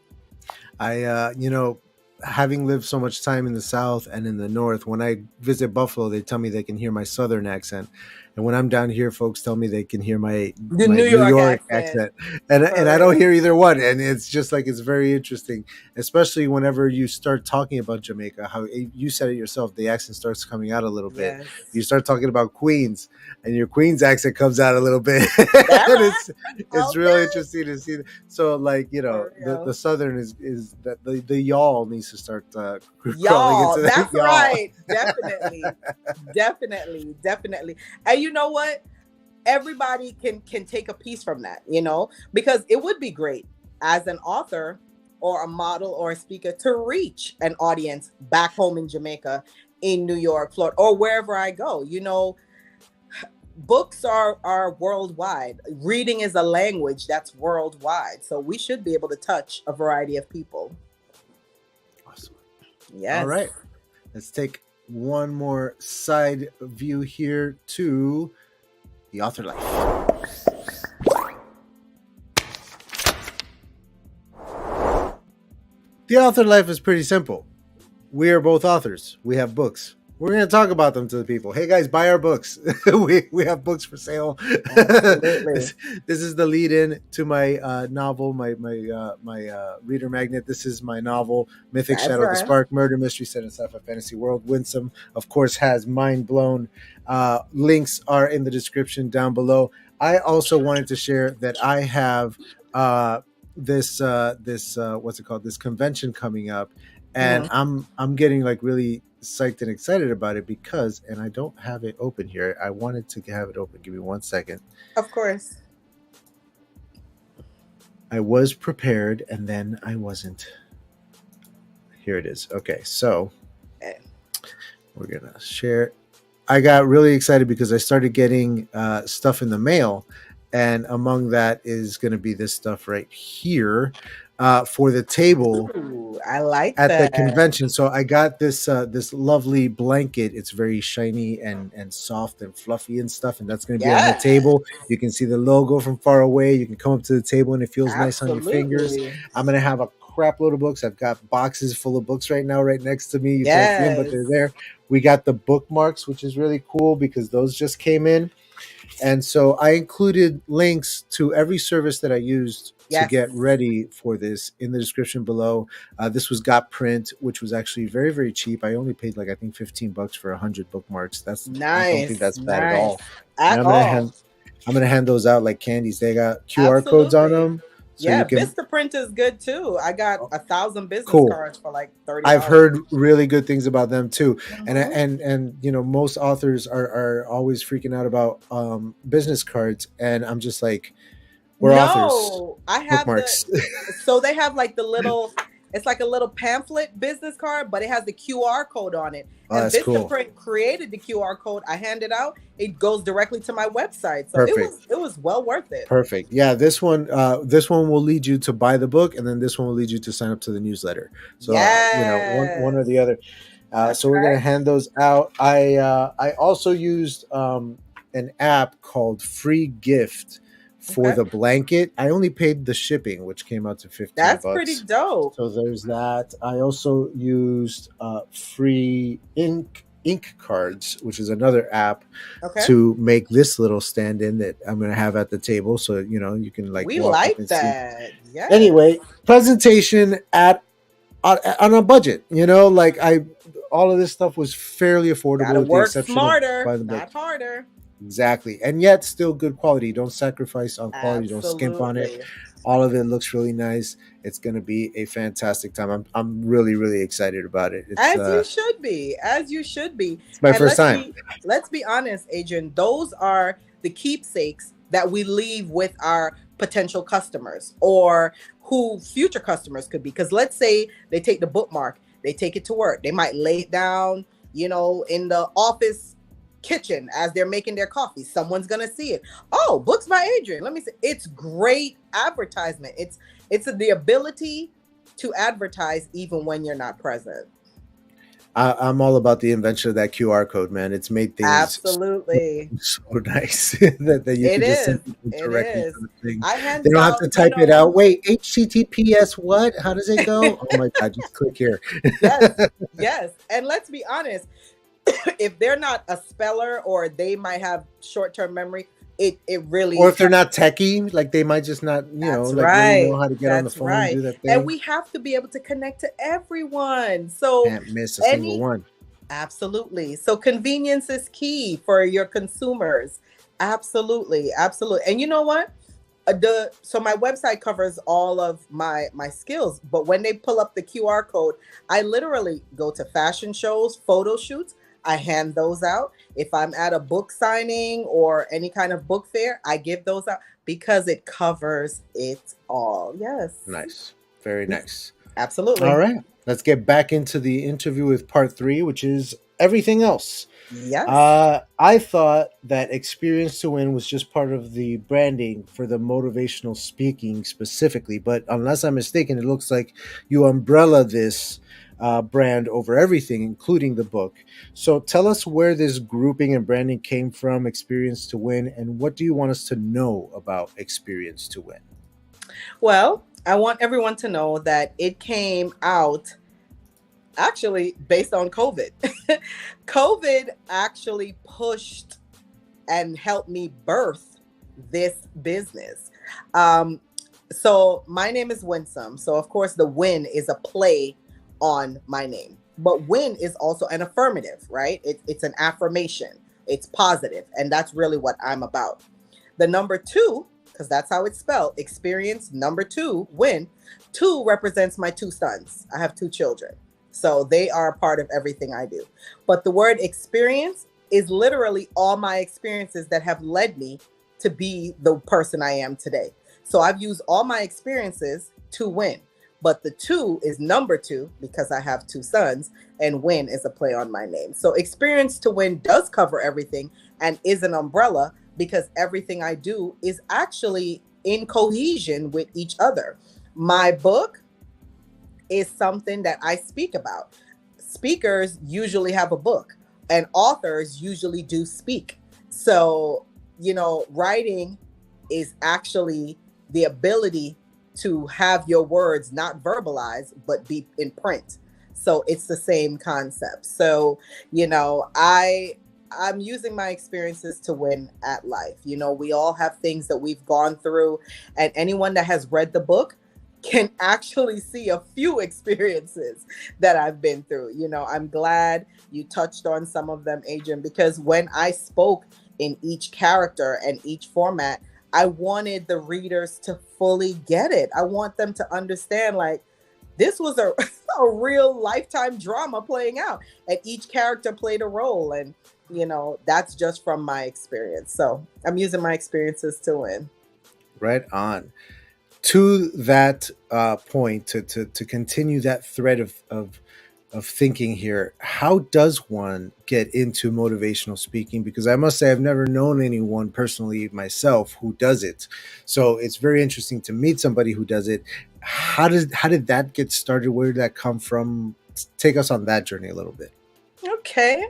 You know, having lived so much time in the South and in the North, when I visit Buffalo, they tell me they can hear my Southern accent. And when I'm down here, folks tell me they can hear my New York accent. And I don't hear either one. And it's just like, it's very interesting, especially whenever you start talking about Jamaica, how you said it yourself, the accent starts coming out a little bit. Yes. You start talking about Queens and your Queens accent comes out a little bit. Right? It's really interesting to see. So like, you know, the Southern is that the y'all needs to start y'all. into That's y'all. right. Definitely. And you know what? Everybody can take a piece from that, you know, because it would be great as an author or a model or a speaker to reach an audience back home in Jamaica, in New York, Florida, or wherever I go. You know, books are worldwide. Reading is a language that's worldwide. So we should be able to touch a variety of people. Awesome. Yes. All right. Let's take one more side view here to the author life. The author life is pretty simple. We are both authors. We have books. We're going to talk about them to the people. Hey guys, buy our books. we have books for sale. This is the lead in to my novel, my reader magnet. This is my novel, Mythic That's Shadow right. the Spark, murder mystery set in sci-fi fantasy world. Winsome, of course, has Mind Blown. Links are in the description down below. I also wanted to share that I have this what's it called? This convention coming up, and I'm getting like really psyched and excited about it because, and I don't have it open here. I wanted to have it open. Give me 1 second. Of course. I was prepared and then I wasn't. Here it is. Okay, so we're gonna share. I got really excited because I started getting stuff in the mail, and among that is going to be this stuff right here for the table. Ooh, I like at that. the convention. So I got this this lovely blanket. It's very shiny and soft and fluffy and stuff, and that's going to be on the table. You can see the logo from far away. You can come up to the table and it feels nice on your fingers. I'm going to have a crap load of books. I've got boxes full of books right now right next to me. You can't see them, but they're there. We got the bookmarks, which is really cool because those just came in. And so I included links to every service that I used to get ready for this in the description below. This was Got Print, which was actually very, very cheap. I only paid like, I think $15 for 100 bookmarks. That's nice. I don't think that's bad at all. I'm going to hand those out like candies. They got QR codes on them. So Vistaprint is good too. I got 1,000 business cards for like $30. I've heard really good things about them too. And you know, most authors are always freaking out about business cards, and I'm just like, we're authors. I have bookmarks. So they have like the little, it's like a little pamphlet business card, but it has the QR code on it. Oh, and that's cool. Vistaprint created the QR code. I hand it out. It goes directly to my website. So Perfect. it was well worth it. Perfect. Yeah, this one will lead you to buy the book, and then this one will lead you to sign up to the newsletter. So you know, one or the other. So we're gonna hand those out. I also used an app called Free Gift for the blanket. I only paid the shipping, which came out to $15. That's pretty dope. So there's that. I also used Free Ink cards, which is another app to make this little stand-in that I'm going to have at the table. So, you know, you can like, we like that. Yeah. Anyway, presentation on a budget, you know, like all of this stuff was fairly affordable. Gotta with work the exception smarter, of not harder. Exactly. And yet still good quality. Don't sacrifice on quality. Don't skimp on it. All of it looks really nice. It's going to be a fantastic time. I'm really, really excited about it. It's, you should be. As you should be. It's my first time. Let's be honest, Adrian. Those are the keepsakes that we leave with our potential customers or who future customers could be. Because let's say they take the bookmark, they take it to work. They might lay it down, you know, in the office kitchen as they're making their coffee. Someone's gonna see it. Oh, books by Adrian. Let me see. It's great advertisement. It's the ability to advertise even when you're not present. I'm all about the invention of that QR code, man. It's made things Absolutely. so nice that you It can just is. send people It directly is. to the thing. I hand They don't have out, to type it out. Wait, HTTPS what? How does it go? Oh my God, just click here. Yes. And let's be honest, if they're not a speller or they might have short-term memory, it really Or if they're not techie, like they might just not, That's like right. really know how to get on the That's phone right. and do that thing. And we have to be able to connect to everyone. So Can't miss a single one. Absolutely. So convenience is key for your consumers. Absolutely. Absolutely. And you know what? So my website covers all of my skills, but when they pull up the QR code, I literally go to fashion shows, photo shoots. I hand those out. If I'm at a book signing or any kind of book fair, I give those out because it covers it all. Yes. Nice. Very nice. Absolutely. All right. Let's get back into the interview with part 3, which is everything else. Yes. I thought that Experience to Win was just part of the branding for the motivational speaking specifically, but unless I'm mistaken, it looks like you umbrella this brand over everything, including the book. So tell us where this grouping and branding came from, Experience to Win, and what do you want us to know about Experience to Win? Well, I want everyone to know that it came out actually based on COVID. COVID actually pushed and helped me birth this business. So my name is Winsome. So of course the win is a play on my name, but win is also an affirmative, right? It's an affirmation. It's positive. And that's really what I'm about. The number 2, because that's how it's spelled, experience, number 2, win. 2 represents my 2 sons. I have 2 children. So they are a part of everything I do. But the word experience is literally all my experiences that have led me to be the person I am today. So I've used all my experiences to win. But the 2 is number 2 because I have 2 sons, and win is a play on my name. So Experience to Win does cover everything and is an umbrella because everything I do is actually in cohesion with each other. My book is something that I speak about. Speakers usually have a book, and authors usually do speak. So, writing is actually the ability to have your words not verbalized, but be in print. So it's the same concept. So, I'm using my experiences to win at life. We all have things that we've gone through, and anyone that has read the book can actually see a few experiences that I've been through. I'm glad you touched on some of them, Adrian, because when I spoke in each character and each format, I wanted the readers to fully get it. I want them to understand, like, this was a real lifetime drama playing out, and each character played a role. And, that's just from my experience. So I'm using my experiences to win. Right on. To that point, to continue that thread of thinking here, how does one get into motivational speaking? Because I must say I've never known anyone personally myself who does it. So it's very interesting to meet somebody who does it. How did that get started? Where did that come from? Take us on that journey a little bit. Okay.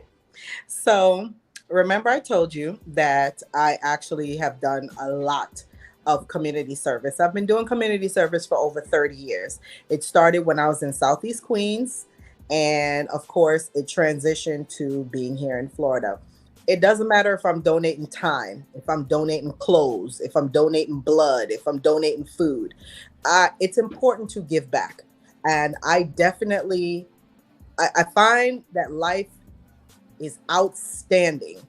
So remember I told you that I actually have done a lot of community service. I've been doing community service for over 30 years. It started when I was in Southeast Queens. And of course, it transitioned to being here in Florida. It doesn't matter if I'm donating time, if I'm donating clothes, if I'm donating blood, if I'm donating food. It's important to give back. And I definitely, I find that life is outstanding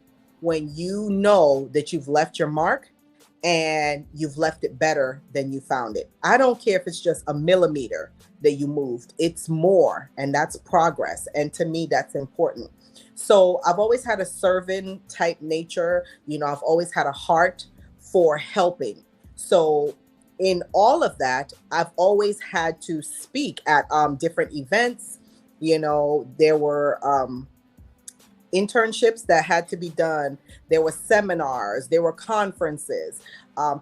when you know that you've left your mark and you've left it better than you found it. I don't care if it's just a millimeter that you moved. It's more, and that's progress. And to me, that's important. So I've always had a servant type nature. I've always had a heart for helping. So in all of that, I've always had to speak at different events. There were internships that had to be done. There were seminars, there were conferences.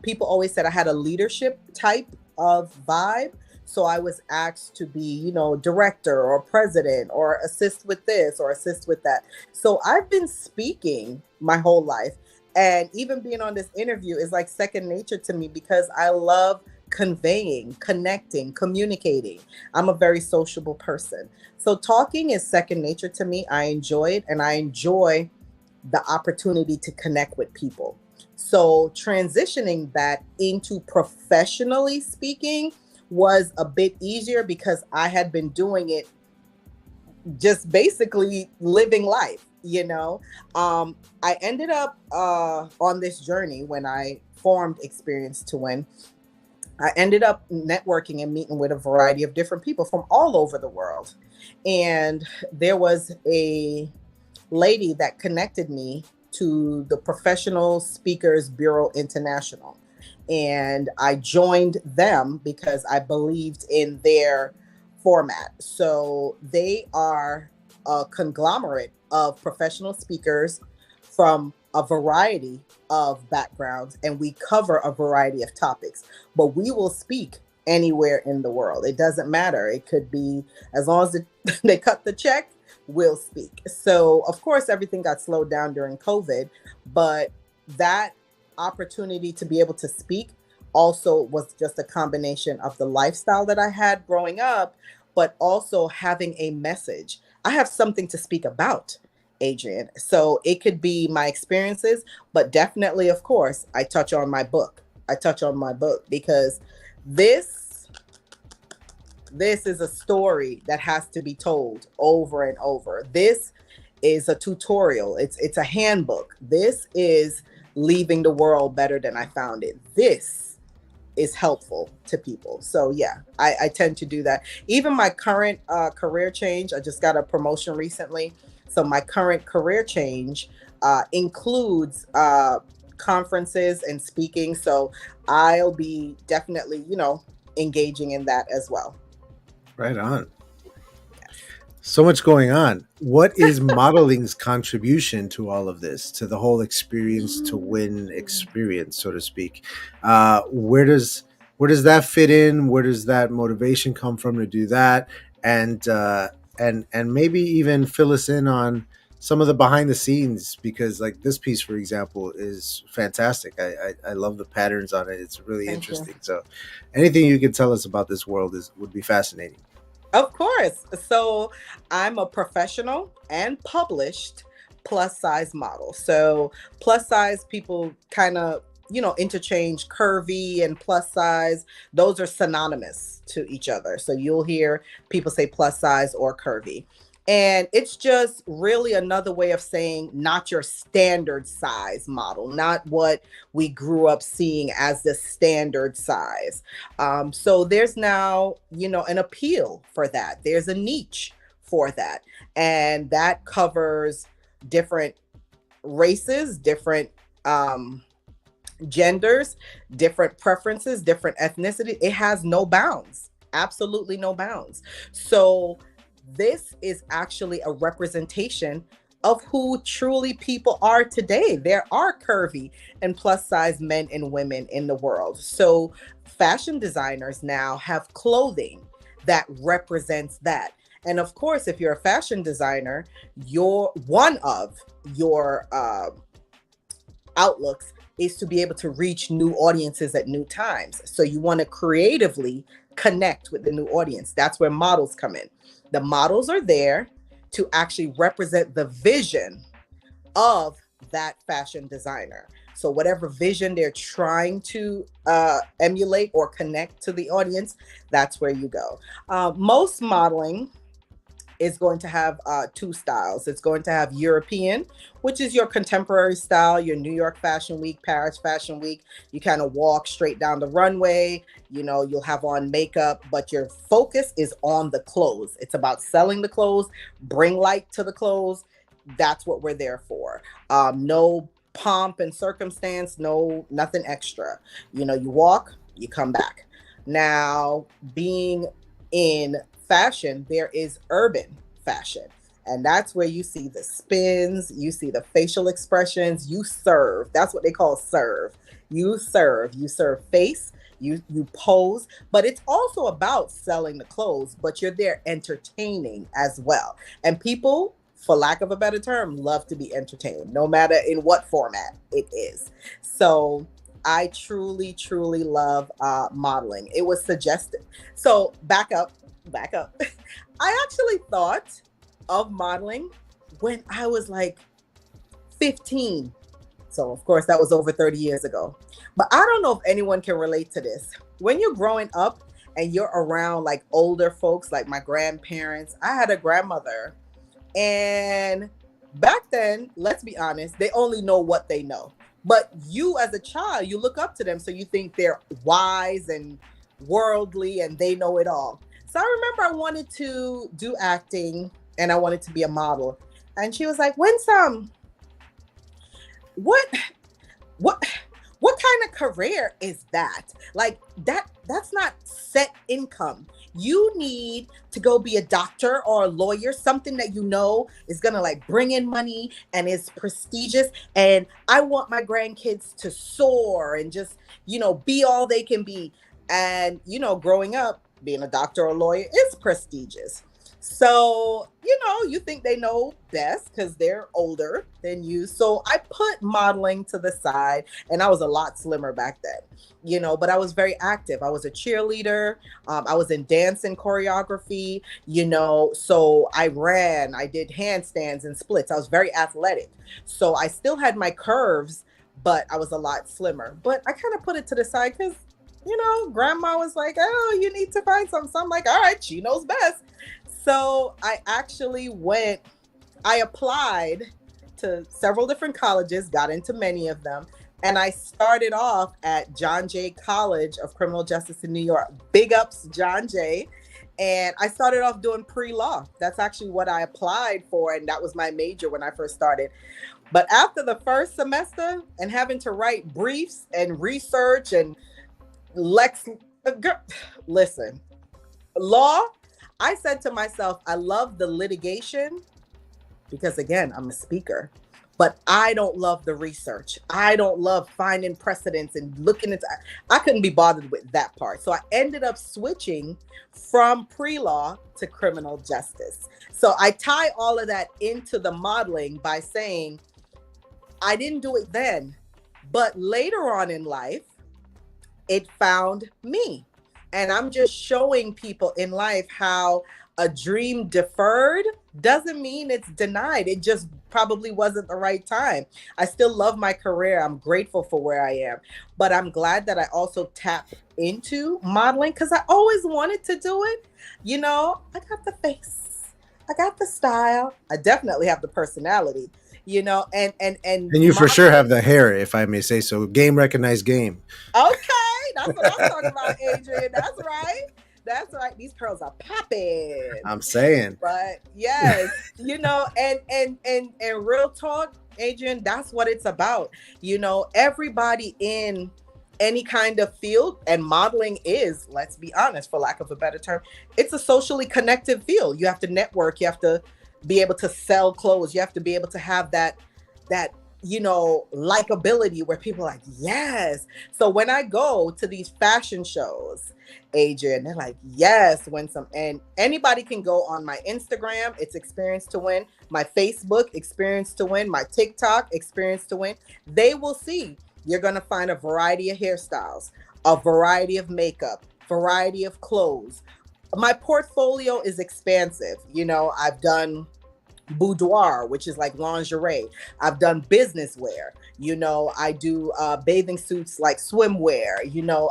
People always said I had a leadership type of vibe. So I was asked to be, you know, director or president or assist with this or assist with that. So I've been speaking my whole life. And even being on this interview is like second nature to me because I love conveying, connecting, communicating. I'm a very sociable person. So talking is second nature to me. I enjoy it, and I enjoy the opportunity to connect with people. So transitioning that into professionally speaking was a bit easier because I had been doing it, just basically living life, you know. I ended up on this journey when I formed Experience2WIN. I ended up networking and meeting with a variety of different people from all over the world. And there was a lady that connected me to the Professional Speakers Bureau International. And I joined them because I believed in their format. So they are a conglomerate of professional speakers from a variety of backgrounds, and we cover a variety of topics, but we will speak anywhere in the world. It doesn't matter. It could be, as long as they cut the check, we'll speak. So of course, everything got slowed down during COVID, but that opportunity to be able to speak also was just a combination of the lifestyle that I had growing up, but also having a message. I have something to speak about, Adrian. So it could be my experiences, but definitely, of course, I touch on my book. Because this is a story that has to be told over and over. This is a tutorial. It's a handbook. This is leaving the world better than I found it. This is helpful to people. So yeah, I tend to do that. Even my current career change, I just got a promotion recently. So my current career change includes conferences and speaking. So I'll be definitely, you know, engaging in that as well. Right on. So much going on. What is modeling's contribution to all of this, to the whole Experience2WIN experience, so to speak? Where does that fit in? Where does that motivation come from to do that? And maybe even fill us in on some of the behind the scenes, because like this piece, for example, is fantastic. I love the patterns on it. It's really interesting. So anything you can tell us about this world would be fascinating. Of course. So I'm a professional and published plus size model. So plus size, people kind of, you know, interchange curvy and plus size. Those are synonymous to each other. So you'll hear people say plus size or curvy. And it's just really another way of saying not your standard size model, not what we grew up seeing as the standard size. So there's now, you know, an appeal for that. There's a niche for that. And that covers different races, different genders, different preferences, different ethnicity. It has no bounds, absolutely no bounds. So this is actually a representation of who truly people are today. There are curvy and plus size men and women in the world. So fashion designers now have clothing that represents that. And of course, if you're a fashion designer, one of your outlooks is to be able to reach new audiences at new times. So you want to creatively connect with the new audience. That's where models come in. The models are there to actually represent the vision of that fashion designer. So whatever vision they're trying to emulate or connect to the audience, that's where you go. Most modeling is going to have two styles. It's going to have European, which is your contemporary style, your New York Fashion Week, Paris Fashion Week. You kind of walk straight down the runway, you know, you'll have on makeup, but your focus is on the clothes. It's about selling the clothes, bring light to the clothes. That's what we're there for. No pomp and circumstance, nothing extra. You know, you walk, you come back. Now, being in fashion, there is urban fashion. And that's where you see the spins, you see the facial expressions, you serve. That's what they call serve. You serve face, you pose, but it's also about selling the clothes, but you're there entertaining as well. And people, for lack of a better term, love to be entertained, no matter in what format it is. So I truly, truly love modeling. It was suggested. So back up. I actually thought of modeling when I was like 15. So of course that was over 30 years ago. But I don't know if anyone can relate to this. When you're growing up and you're around like older folks, like my grandparents, I had a grandmother, and back then, let's be honest, they only know what they know. But you as a child, you look up to them. So you think they're wise and worldly and they know it all. So I remember I wanted to do acting and I wanted to be a model. And she was like, Winsome, what kind of career is that? Like that's not set income. You need to go be a doctor or a lawyer, something that you know is gonna like bring in money and is prestigious. And I want my grandkids to soar and just, be all they can be. And, growing up, being a doctor or a lawyer is prestigious. So, you think they know best because they're older than you. So I put modeling to the side, and I was a lot slimmer back then, but I was very active. I was a cheerleader. I was in dance and choreography, so I ran, I did handstands and splits. I was very athletic. So I still had my curves, but I was a lot slimmer. But I kind of put it to the side because, grandma was like, oh, you need to find something. So I'm like, all right, she knows best. So I actually I applied to several different colleges, got into many of them. And I started off at John Jay College of Criminal Justice in New York. Big ups, John Jay. And I started off doing pre-law. That's actually what I applied for. And that was my major when I first started. But after the first semester and having to write briefs and research and listen, law, I said to myself, I love the litigation because, again, I'm a speaker, but I don't love the research. I don't love finding precedents and looking into, I couldn't be bothered with that part. So I ended up switching from pre-law to criminal justice. So I tie all of that into the modeling by saying, I didn't do it then, but later on in life, it found me. And I'm just showing people in life how a dream deferred doesn't mean it's denied. It just probably wasn't the right time. I still love my career. I'm grateful for where I am, but I'm glad that I also tapped into modeling because I always wanted to do it. I got the face, I got the style. I definitely have the personality, and you for sure have the hair, if I may say so. Game recognized game. Okay. That's what I'm talking about, Adrian. That's right. These curls are popping. I'm saying. But yes, and real talk, Adrian, that's what it's about. Everybody in any kind of field, and modeling is, let's be honest, for lack of a better term, it's a socially connected field. You have to network. You have to be able to sell clothes. You have to be able to have that likability where people are like, yes. So when I go to these fashion shows, Adrian, they're like, yes, Winsome. And anybody can go on my Instagram, it's Experience2WIN, my Facebook, Experience2WIN, my TikTok, Experience2WIN. They will see you're going to find a variety of hairstyles, a variety of makeup, variety of clothes. My portfolio is expansive. I've done boudoir, which is like lingerie. I've done business wear. I do bathing suits like swimwear.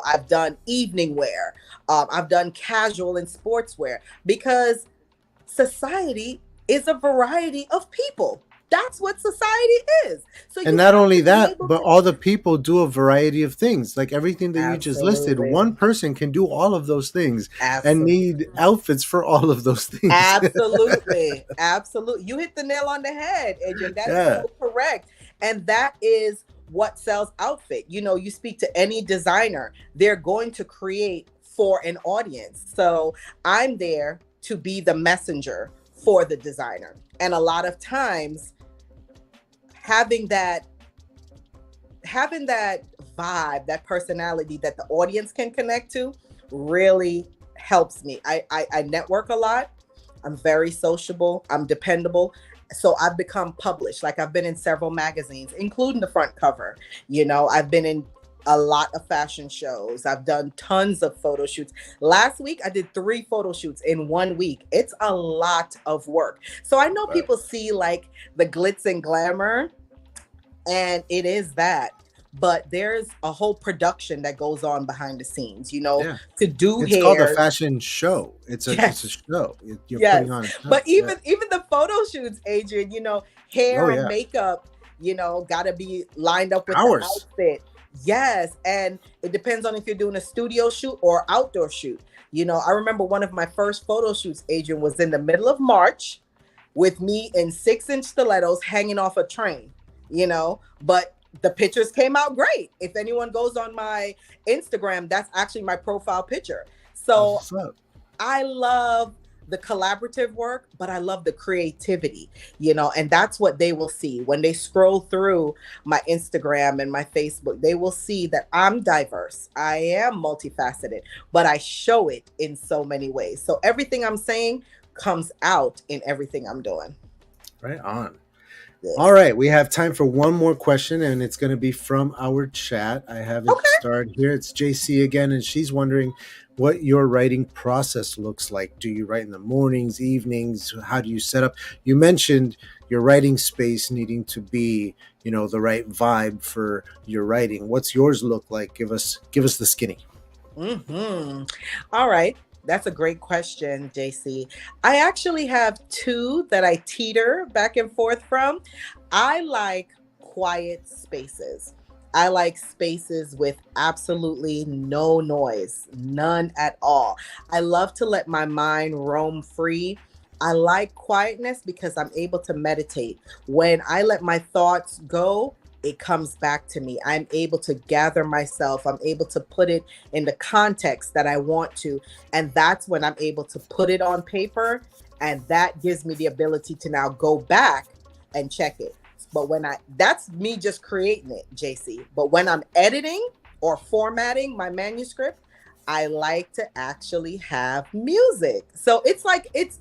I've done evening wear. I've done casual and sportswear because society is a variety of people. That's what society is. So and not only that, but all the people do a variety of things. Like everything that you just listed, one person can do all of those things and need outfits for all of those things. Absolutely. You hit the nail on the head, Adrian. That's so correct. And that is what sells outfit. You speak to any designer, they're going to create for an audience. So I'm there to be the messenger for the designer. And a lot of times having that vibe, that personality that the audience can connect to really helps me. I network a lot. I'm very sociable. I'm dependable. So I've become published. Like I've been in several magazines, including the front cover. You know, I've been in a lot of fashion shows. I've done tons of photo shoots. Last week, I did 3 photo shoots in 1 week. It's a lot of work. So I know people see like the glitz and glamour, and it is that. But there's a whole production that goes on behind the scenes, you know, to do it's hair. called a fashion show. It's a show. You're putting on a show. But even the photo shoots, Adrian, you know, hair and makeup, you know, gotta be lined up with the outfit. Yes. And it depends on if you're doing a studio shoot or outdoor shoot. You know, I remember one of my first photo shoots, Adrian, was in the middle of March with me in 6-inch stilettos hanging off a train, you know, but the pictures came out great. If anyone goes on my Instagram, that's actually my profile picture. So I love the collaborative work, but I love the creativity, you know, and that's what they will see when they scroll through my Instagram and my Facebook. They will see that I'm diverse. I am multifaceted, but I show it in so many ways. So everything I'm saying comes out in everything I'm doing. Right on. All right, we have time for one more question, and it's going to be from our chat. I have it started here. It's JC again, and she's wondering what your writing process looks like. Do you write in the mornings, evenings? How do you set up? You mentioned your writing space needing to be, you know, the right vibe for your writing. What's yours look like? Give us the skinny. All right. That's a great question, JC. I actually have 2 that I teeter back and forth from. I like quiet spaces. I like spaces with absolutely no noise, none at all. I love to let my mind roam free. I like quietness because I'm able to meditate. When I let my thoughts go, it comes back to me. I'm able to gather myself. I'm able to put it in the context that I want to. And that's when I'm able to put it on paper. And that gives me the ability to now go back and check it. But that's me just creating it, JC. But when I'm editing or formatting my manuscript, I like to actually have music. So it's like, it's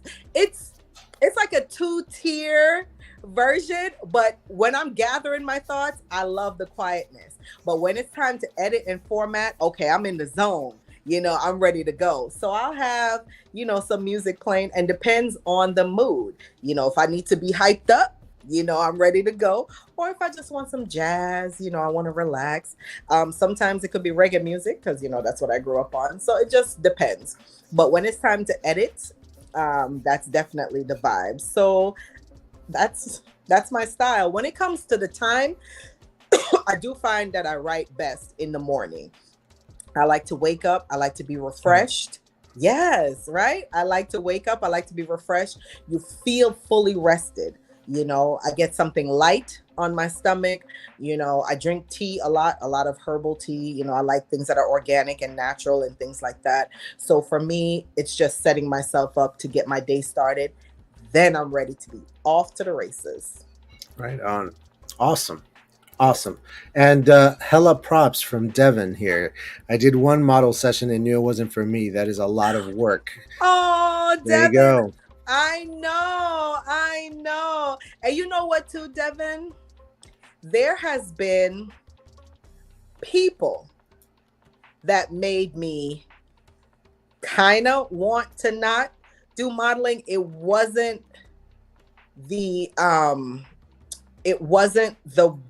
like a 2-tier version, but when I'm gathering my thoughts, I love the quietness. But when it's time to edit and format, okay, I'm in the zone. You know, I'm ready to go. So I'll have, you know, some music playing, and depends on the mood. You know, if I need to be hyped up, you know, I'm ready to go. Or if I just want some jazz, you know, I want to relax. Sometimes it could be reggae music because, you know, that's what I grew up on. So it just depends. But when it's time to edit, that's definitely the vibe. So that's my style. When it comes to the time, I do find that I write best in the morning. I like to wake up. I like to be refreshed. Yes, right? I like to wake up. I like to be refreshed. You feel fully rested. You know, I get something light on my stomach. You know, I drink tea a lot of herbal tea. You know, I like things that are organic and natural and things like that. So for me, it's just setting myself up to get my day started. Then I'm ready to be off to the races. Right on. Awesome. And hella props from Devin here. I did 1 model session and knew it wasn't for me. That is a lot of work. Oh, there Devin. You go. I know. And you know what too, Devin? There has been people that made me kind of want to not do modeling. It wasn't the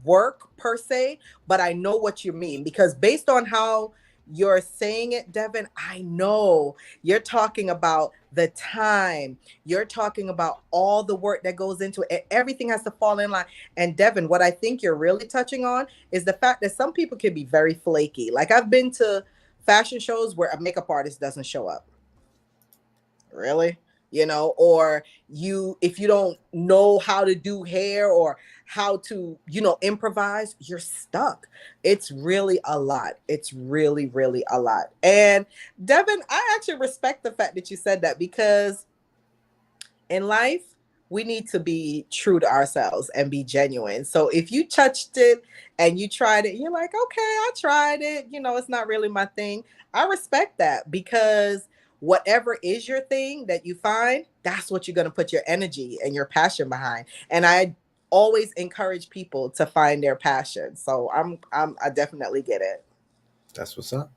work per se, but I know what you mean, because based on how you're saying it, Devin, I know you're talking about the time. You're talking about all the work that goes into it. And everything has to fall in line. And Devin, what I think you're really touching on is the fact that some people can be very flaky. Like I've been to fashion shows where a makeup artist doesn't show up. Really? You know, or if you don't know how to do hair or how to, you know, improvise, you're stuck. It's really a lot. It's really, really a lot. And Devin, I actually respect the fact that you said that, because in life, we need to be true to ourselves and be genuine. So if you touched it and you tried it, you're like, okay, I tried it. It's not really my thing. I respect that, because whatever is your thing that you find, that's what you're going to put your energy and your passion behind. And I always encourage people to find their passion. So I definitely get it. That's what's up.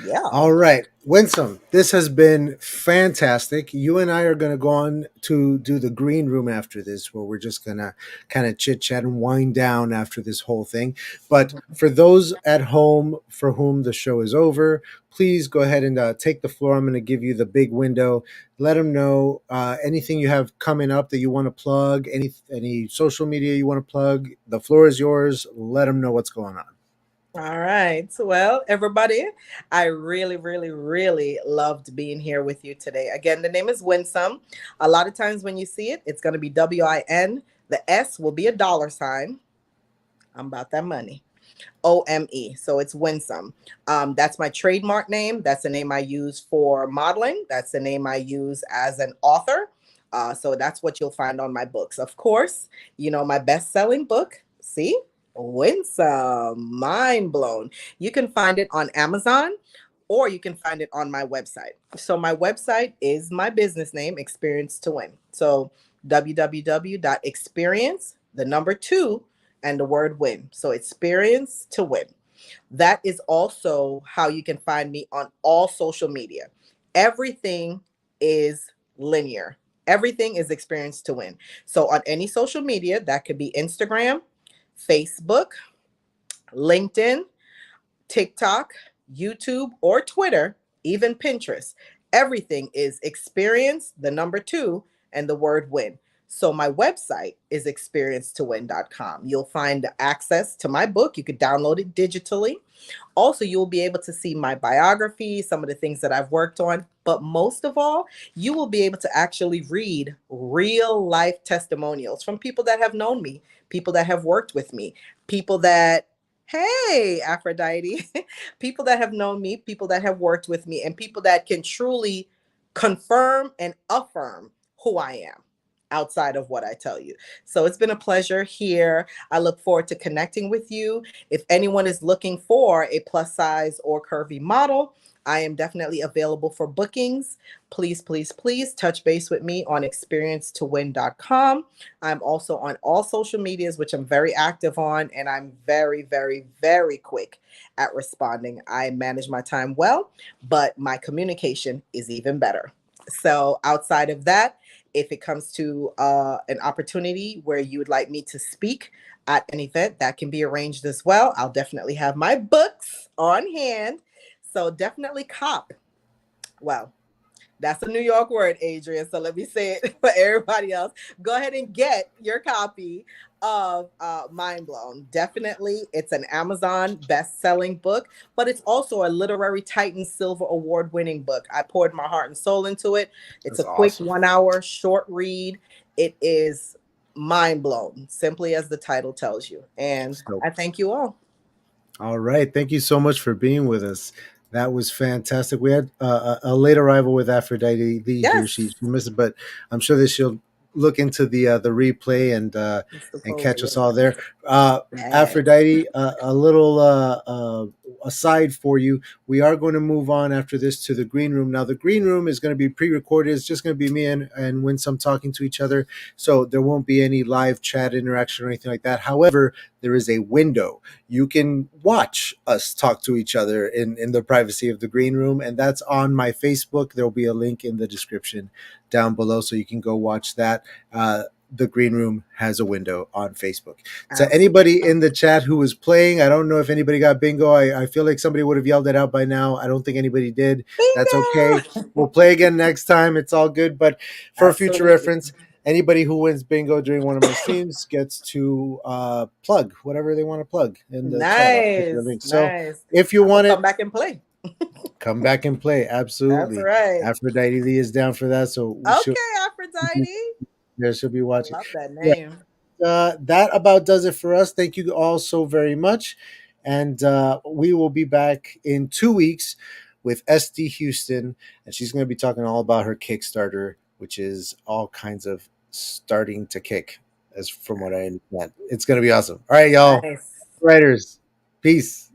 Yeah. All right, Winsome, this has been fantastic. You and I are going to go on to do the green room after this, where we're just going to kind of chit chat and wind down after this whole thing. But for those at home for whom the show is over, please go ahead and take the floor. I'm going to give you the big window. Let them know anything you have coming up that you want to plug, any social media you want to plug. The floor is yours. Let them know what's going on. All right. Well, everybody, I really, really, really loved being here with you today. Again, the name is Winsome. A lot of times when you see it, it's going to be WIN. The S will be a $. I'm about that money. OME. So it's Winsome. That's my trademark name. That's the name I use for modeling. That's the name I use as an author. So that's what you'll find on my books. Of course, my best-selling book, see? Winsome, Mind Blown. You can find it on Amazon, or you can find it on my website. So my website is my business name, Experience2WIN. So www.experience, the number 2, and the word win. So Experience2WIN. That is also how you can find me on all social media. Everything is linear. Everything is Experience2WIN. So on any social media, that could be Instagram, Facebook, LinkedIn, TikTok, YouTube, or Twitter, even Pinterest. Everything is Experience, the number 2, and the word win. So my website is experience2win.com. You'll find access to my book. You could download it digitally. Also, you'll be able to see my biography, some of the things that I've worked on. But most of all, you will be able to actually read real life testimonials from people that have known me, people that have worked with me, people that, hey, Aphrodite, people that have known me, people that have worked with me, and people that can truly confirm and affirm who I am outside of what I tell you. So it's been a pleasure here. I look forward to connecting with you. If anyone is looking for a plus size or curvy model, I am definitely available for bookings. Please, please, please touch base with me on experience2win.com. I'm also on all social medias, which I'm very active on, and I'm very, very, very quick at responding. I manage my time well, but my communication is even better. So outside of that, if it comes to an opportunity where you would like me to speak at an event, that can be arranged as well. I'll definitely have my books on hand. So definitely cop. Well, that's a New York word, Adrian. So let me say it for everybody else. Go ahead and get your copy of Mind Blown. Definitely, it's an Amazon best-selling book, but it's also a Literary Titan Silver Award-winning book. I poured my heart and soul into it. It's That's a quick awesome. 1-hour short read. It is mind blown, simply as the title tells you. And So I thank you all. all right. Thank you so much for being with us. That was fantastic. We had a late arrival with Aphrodite Lee here. Yes. She missed it, but I'm sure that she'll look into the replay and catch us all there. Aphrodite, a little aside for you. We are going to move on after this to the green room. Now, the green room is going to be pre-recorded. It's just going to be me and Winsome talking to each other. So there won't be any live chat interaction or anything like that. However, there is a window. You can watch us talk to each other in the privacy of the green room, and that's on my Facebook. There'll be a link in the description down below, so you can go watch that. The green room has a window on Facebook. To anybody in the chat who was playing, I don't know if anybody got bingo. I feel like somebody would have yelled it out by now. I don't think anybody did. Bingo! That's okay. We'll play again next time. It's all good. But for future reference, anybody who wins bingo during one of my streams gets to plug whatever they want to plug in the chat. I'll put your link. So if you want it, come back and play. Come back and play. Absolutely. That's right. Aphrodite Lee is down for that. So okay, Aphrodite. There, she'll be watching. I love that name. Yeah. That about does it for us. Thank you all so very much. And we will be back in 2 weeks with SD Houston, and she's going to be talking all about her Kickstarter, which is all kinds of starting to kick, as from what I understand. It's going to be awesome. All right, y'all. Nice. Writers, peace.